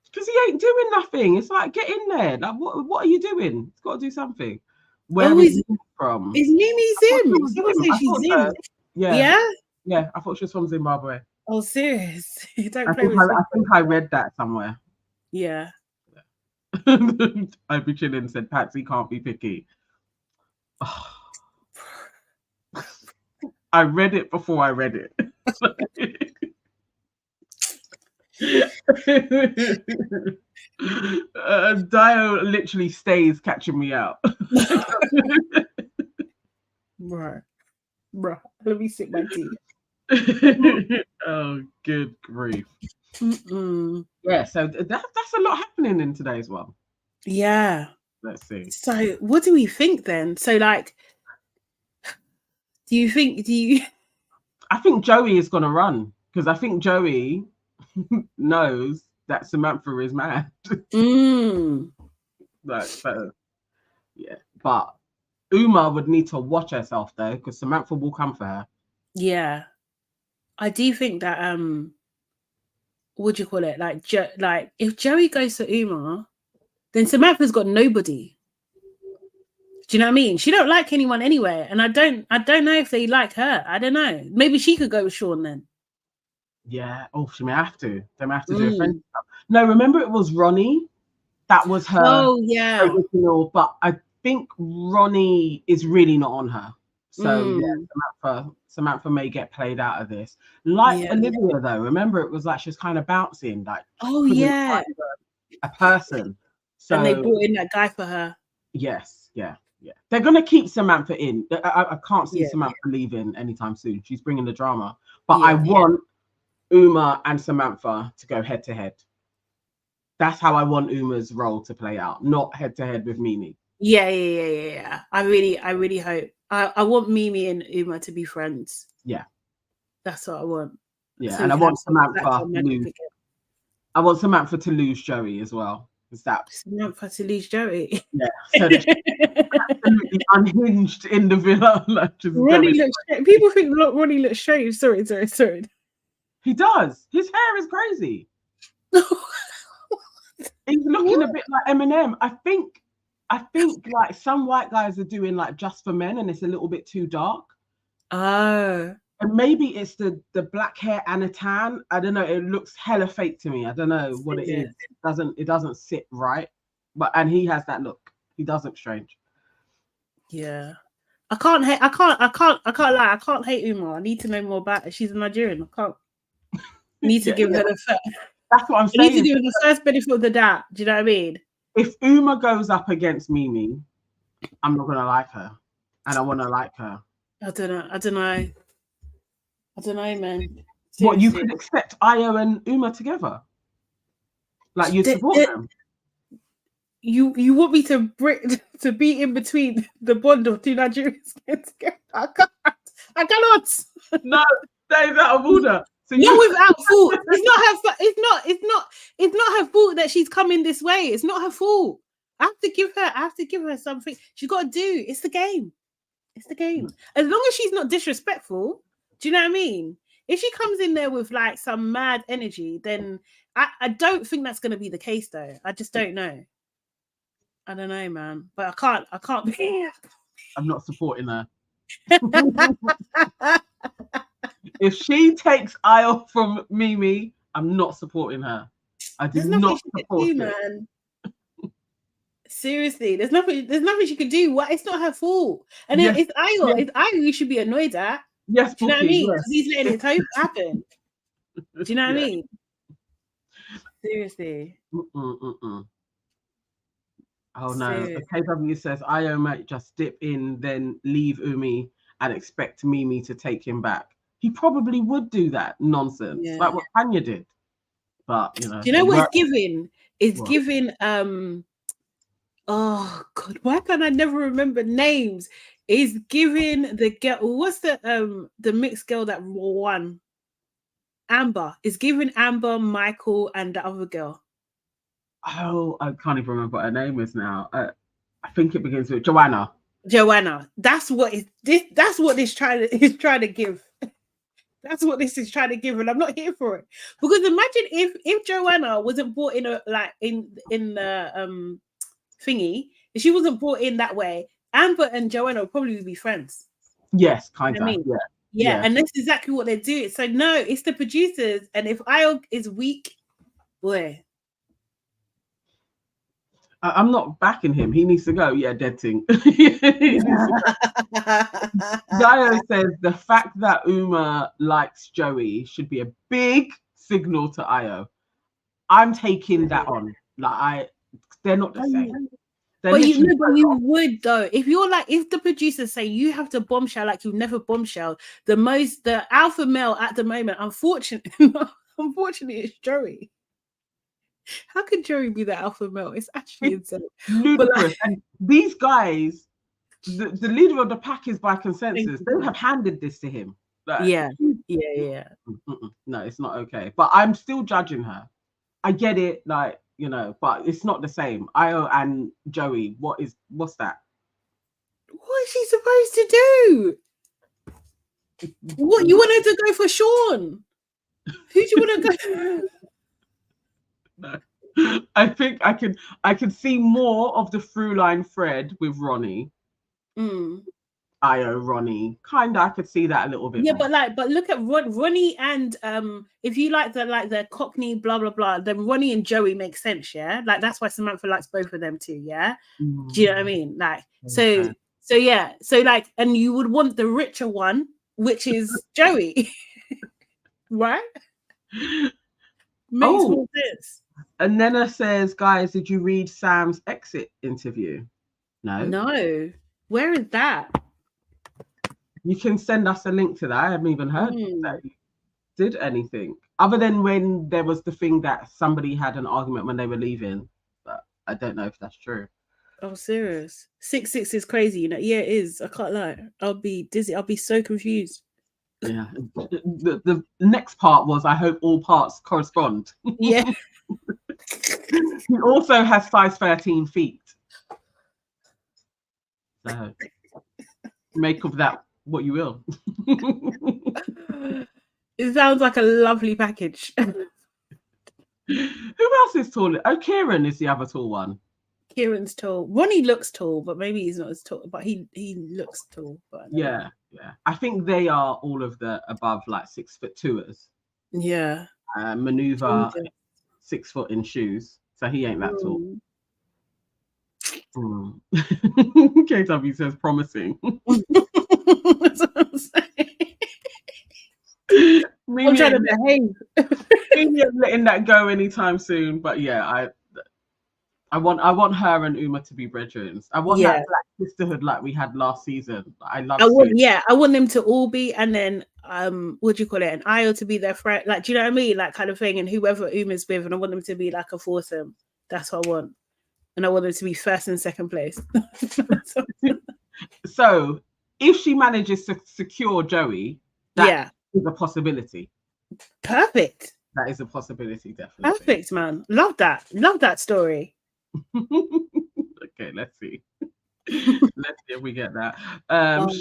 Because he ain't doing nothing. It's like, get in there. Like, what are you doing? It's got to do something. Where is he from? Is Mimi Zim? Someone says she's Zim. Yeah, I thought she was from Zimbabwe. Oh, serious? I think I read that somewhere. Yeah. I'd be chilling, said Patsy can't be picky. Oh. I read it before I read it. Dio literally stays catching me out. Bruh. Let me sip my tea. Oh, good grief. Yeah, so that's a lot happening in today's world. Yeah. Let's see. So what do we think then? So like, I think Joey is gonna run, because I think Joey knows that Samantha is mad. So yeah. But Uma would need to watch herself though, because Samantha will come for her. Yeah. I do think that what do you call it? Like if Joey goes to Uma, then Samantha's got nobody. Do you know what I mean? She don't like anyone anyway, and I don't know if they like her. I don't know. Maybe she could go with Sean then. Yeah. Oh, she may have to. They may have to do a friend stuff. No, remember it was Ronnie. That was her. Oh yeah. Original, but I think Ronnie is really not on her. So yeah, Samantha may get played out of this. Like Olivia though, remember it was like she was kind of bouncing, like a person. So and they brought in that guy for her. Yes, yeah. Yeah, they're gonna keep Samantha in. I can't see Yeah, Samantha leaving anytime soon. She's bringing the drama, but yeah, I want Uma and Samantha to go head to head. That's how I want Uma's role to play out, not head to head with Mimi. Yeah. I really hope. I want Mimi and Uma to be friends. Yeah, that's what I want. Yeah, So and I we can want have Samantha to magic lose. again. I want Samantha to lose Joey as well. Is that Samantha to lose Joey? yeah? So that she's absolutely unhinged in the villa. Like just Ronnie going. looks. People think Ronnie looks strange. Sorry. He does. His hair is crazy. He's looking a bit like Eminem. I think like some white guys are doing like Just for Men, and it's a little bit too dark. Oh. And maybe it's the black hair and a tan. I don't know. It looks hella fake to me. I don't know what it is. It doesn't sit right. And he has that look. He does look strange. Yeah. I can't lie. I can't hate Uma. I need to know more about her. She's a Nigerian. I can't. Need to give her the first. That's what I'm saying. I need to give her the first benefit of the doubt. Do you know what I mean? If Uma goes up against Mimi, I'm not gonna like her, and I want to like her. I don't know, man. Seriously. What, you could accept Ayo and Uma together? Like you support them? You want me to be in between the bond of two Nigerians together? I cannot. No, that is out of order. So not without fault. It's not her fault that she's coming this way. It's not her fault. I have to give her something. She's got to do. It's the game. It's the game. As long as she's not disrespectful, do you know what I mean? If she comes in there with like some mad energy, then I don't think that's going to be the case, though. I just don't know. I don't know, man. But I can't be. I'm not supporting her. If she takes Ayo from Mimi, I'm not supporting her. I do not support it. Man. Seriously, there's nothing she could do. What? It's not her fault. And then it's Ayo. It's Ayo you should be annoyed at. Yes, do you know what I mean? Because he's letting it happen. Do you know what I mean? Seriously. Oh no. KW says Ayo might just dip in, then leave Umi and expect Mimi to take him back. He probably would do that nonsense, like what Tanya did. But you know, do you know what it's giving? It's giving oh god, why can't I never remember names? It's giving the girl, what's the mixed girl that won? Amber. It's giving Amber, Michael, and the other girl. Oh, I can't even remember what her name is now. I think it begins with Joanna. That's what this trying to give. That's what this is trying to give, and I'm not here for it. Because imagine if Joanna wasn't brought in in the thingy, if she wasn't brought in that way, Amber and Joanna would probably be friends. Yes, kind of. I mean? Yeah, and that's exactly what they're doing. So no, it's the producers, and if Ayo is weak, boy. I'm not backing him. He needs to go. Yeah, dead thing. Dio says the fact that Uma likes Joey should be a big signal to Ayo. I'm taking that on. They're not the same. But you would though. If the producers say you have to bombshell like you've never bombshelled, the alpha male at the moment, unfortunately, it's Joey. How could Joey be the alpha male? It's actually insane. Ludicrous. And these guys, the leader of the pack is by consensus. They have handed this to him. Yeah. No, it's not okay. But I'm still judging her. I get it, but it's not the same. Ayo and Joey, what's that? What is she supposed to do? What, you want her to go for Sean? Who do you want to go? No. I think I can see more of the through line thread with Ronnie. Ayo, Ronnie, kind of. I could see that a little bit. Yeah, more. but look at Ronnie and if you like the Cockney blah blah blah, then Ronnie and Joey make sense. Yeah, like that's why Samantha likes both of them too. Yeah, do you know what I mean? Like so yeah, so like, and you would want the richer one, which is Joey, right? Makes more sense. And Nana says, guys, did you read Sam's exit interview? No. Where is that? You can send us a link to that. I haven't even heard that you did anything other than when there was the thing that somebody had an argument when they were leaving, but I don't know if that's true. Oh, serious? 6 is crazy, you know. Yeah, it is. I can't lie. I'll be dizzy. I'll be so confused. Yeah. The next part was I hope all parts correspond. Yeah. He also has size 13 feet. So make of that what you will. It sounds like a lovely package. Who else is tall? Oh, Kieran is the other tall one. Kieran's tall. Ronnie looks tall, but maybe he's not as tall. But he looks tall. But yeah. I think they are all of the above like 6'2"ers. Yeah. Maneuver 6 foot in shoes, so he ain't that tall. KW says promising. That's what I'm saying. I'm trying to behave. Maybe I'm letting that go anytime soon, but yeah, I want her and Uma to be brethren. I want that black sisterhood like we had last season. I want them to all be, and then what do you call it? An Ayo to be their friend. Like, do you know what I mean? Like, kind of thing. And whoever Uma's with, and I want them to be like a foursome. That's what I want. And I want them to be first and second place. So if she manages to secure Joey, that is a possibility. Perfect. That is a possibility, definitely. Perfect, man. Love that. Love that story. Okay, let's see. Let's see if we get that.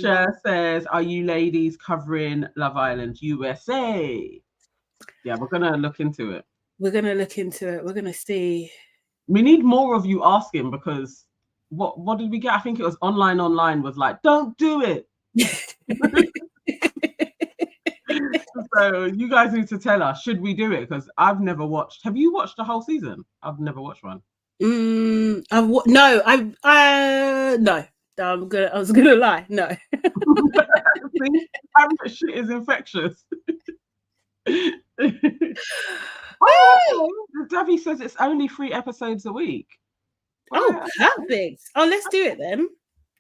Cher says, are you ladies covering Love Island USA? Yeah, we're gonna look into it. We're gonna see. We need more of you asking, because what did we get? I think it was online was like, don't do it. So you guys need to tell us, should we do it? Because I've never watched. Have you watched the whole season? I've never watched one. No. I was gonna lie. No. See, shit is infectious. Davy says it's only 3 episodes a week. Oh, perfect. Oh, let's do it then.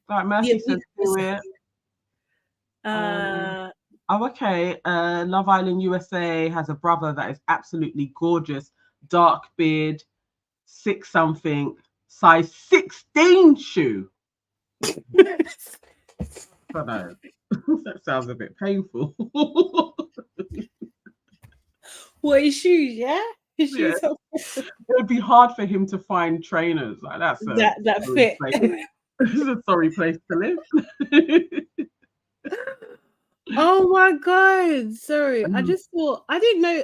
Like Mercy says, do it. Okay. Love Island USA has a brother that is absolutely gorgeous, dark beard, 6 something, size 16 shoe. I don't know. That sounds a bit painful. What, his shoes? Yeah. It would be hard for him to find trainers like that. So that fit. This is a sorry place to live. Oh my god! Sorry, I just thought I didn't know.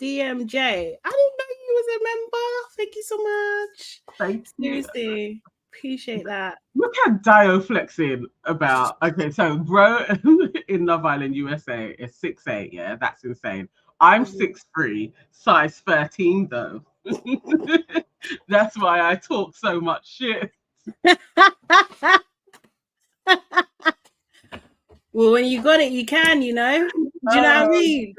DMJ, I didn't know you was a member. Thank you so much. Thank you. Seriously, appreciate that. Look at Dio flexing about. Okay, so bro in Love Island USA is 6'8". Yeah, that's insane. I'm 6'3", size 13 though. That's why I talk so much shit. Well, when you got it, you can, you know. Do you know what I mean?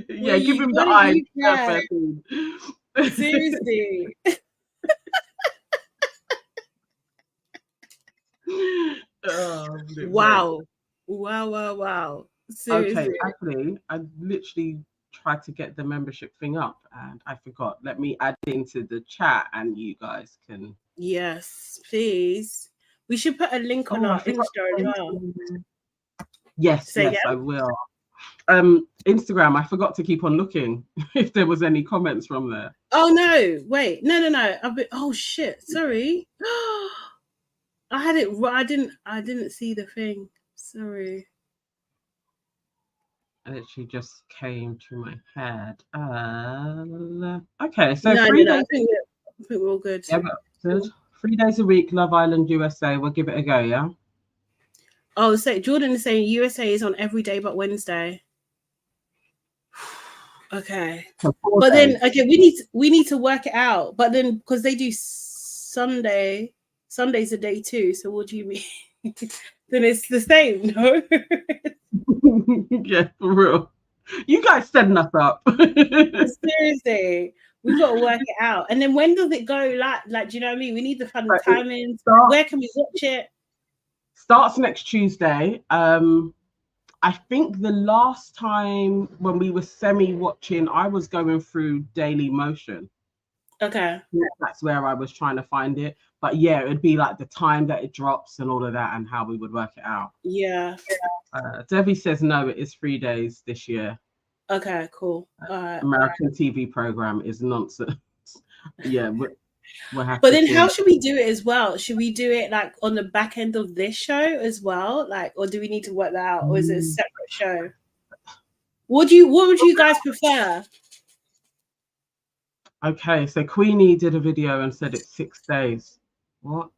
Yeah, give him the eye. Seriously. Wow. Seriously. Okay, actually, I literally tried to get the membership thing up and I forgot. Let me add into the chat and you guys can. Yes, please. We should put a link on our Insta as well. Yes, I will. Instagram, I forgot to keep on looking if there was any comments from there. Oh no, wait, no. Oh shit, sorry. I had it. I didn't see the thing. Sorry. And it literally just came to my head. Okay, so I think we're all good. Yeah, good. 3 days a week, Love Island USA. We'll give it a go, yeah? Oh, so Jordan is saying USA is on every day but Wednesday. Okay. But then we need to work it out. But then because they do Sunday's a day too. So what do you mean? Then it's the same, no? Yeah, for real. You guys setting us up. Seriously, we've got to work it out. And then when does it go? Like, do you know what I mean? We need the fun timings. Where can we watch it? Starts next Tuesday. I think the last time when we were semi-watching, I was going through Daily Motion. Okay. Yeah, that's where I was trying to find it. But yeah, it'd be like the time that it drops and all of that and how we would work it out. Yeah. Debbie says no, it is 3 days this year. Okay, cool. American TV program is nonsense. Yeah, we'll have but then how should we do it as well? Should we do it like on the back end of this show as well? Like, or do we need to work that out? Or is it a separate show? What would you guys prefer? Okay, so Queenie did a video and said it's 6 days. What?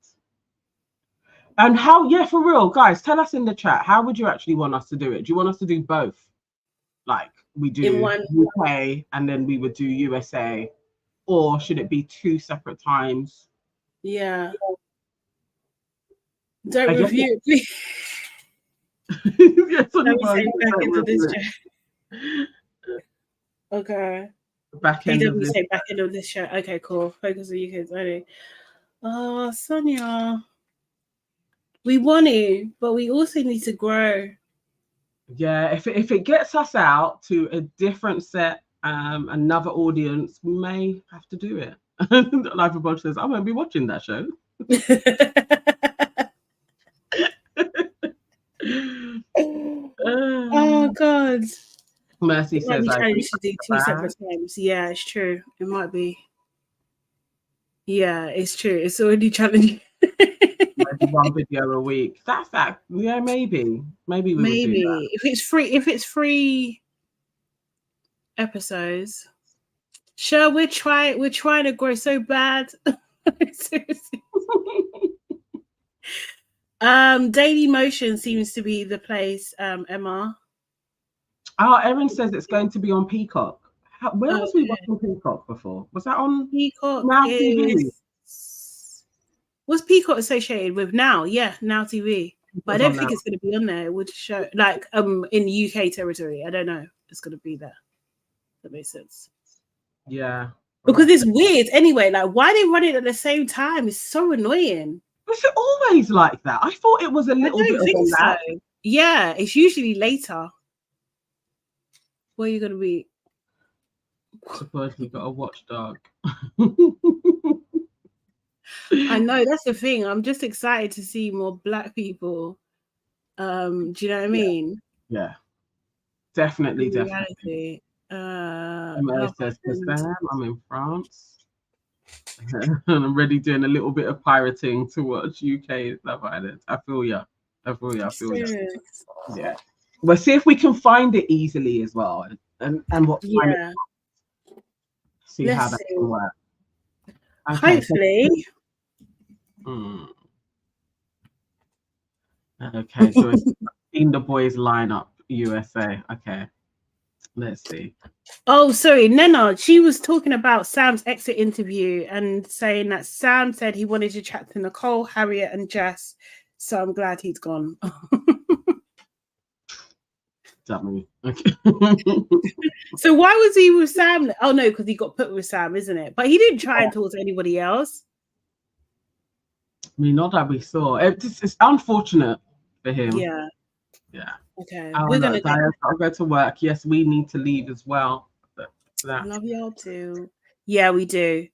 And how, yeah, for real, guys, tell us in the chat, how would you actually want us to do it? Do you want us to do both? Like we do in one UK and then we would do USA, or should it be 2 separate times? Yeah. Don't review it, please. Yes, back into this chat. Okay. Back end of this. Say back end of this show. Okay, cool. Focus on UK's only. Oh, Sonia. We want to, but we also need to grow. Yeah, if it gets us out to a different set, another audience, we may have to do it. Life of Bunch says, I won't be watching that show. Oh God. Mercy says I should do 2 separate times. Yeah, it's true. It might be. Yeah, it's true. It's already challenging. Maybe 1 video a week. That's that. Yeah, maybe. Maybe we would do that. If it's free episodes. Sure, we're trying to grow so bad. Seriously. Daily Motion seems to be the place, Emma. Oh, Erin says it's going to be on Peacock. Where was we watching Peacock before? Was that on Peacock? Now TV? Was Peacock associated with Now? Yeah, Now TV. But I don't think it's going to be on there. It would show like in UK territory. I don't know. It's going to be there. That makes sense. Yeah. Because it's weird anyway. Like, why they run it at the same time? It's so annoying. Was it always like that? I thought it was a little bit of a lag. Yeah, it's usually later. Where are you going to be? Suppose we got a watchdog. I know, that's the thing. I'm just excited to see more Black people. Do you know what I mean? Yeah. Definitely. Reality. America says, I'm in France. And I'm already doing a little bit of pirating to watch UK Love Island. I feel ya. Yeah. We'll see if we can find it easily as well. And what time see how that can work. Okay, hopefully. Okay, so it's seen the boys lineup USA. Okay. Let's see. Oh, sorry, Nana. She was talking about Sam's exit interview and saying that Sam said he wanted to chat to Nicole, Harriet, and Jess. So I'm glad he's gone. Dummy. Okay. So why was he with Sam? Oh no, because he got put with Sam, isn't it? But he didn't try and talk to anybody else. I mean, not that we saw. It's unfortunate for him. Yeah. Yeah. Okay. I'll go to work. Yes, we need to leave as well. I love y'all too. Yeah, we do.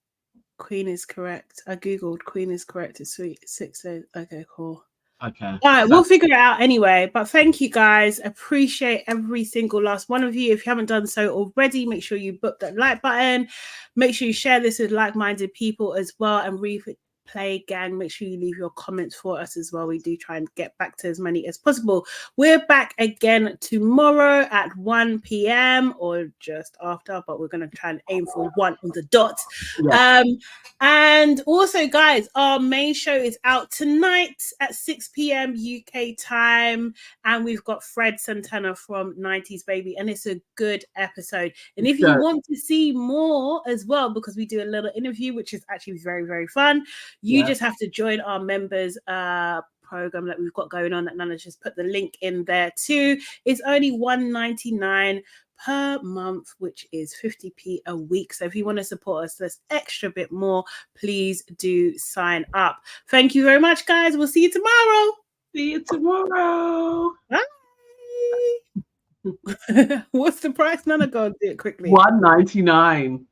Queen is correct. I googled Queen is correct. It's sweet. 6 days. Okay, cool. Okay. All right, we'll figure it out anyway. But thank you guys. Appreciate every single last one of you. If you haven't done so already, make sure you book that like button. Make sure you share this with like-minded people as well. And replay gang, make sure you leave your comments for us as well. We do try and get back to as many as possible. We're back again tomorrow at 1 p.m. or just after, but we're going to try and aim for 1 on the dot. Yeah. And also, guys, our main show is out tonight at 6 p.m. UK time, and we've got Fred Santana from 90s Baby, and it's a good episode. And if you want to see more as well, because we do a little interview, which is actually very, very fun, you just have to join our members program that we've got going on that Nana just put the link in there too. It's only $1.99 per month, which is 50p a week. So if you want to support us this extra bit more, please do sign up. Thank you very much, guys. We'll see you tomorrow. See you tomorrow. Bye. What's the price? Nana, go and do it quickly. $1.99.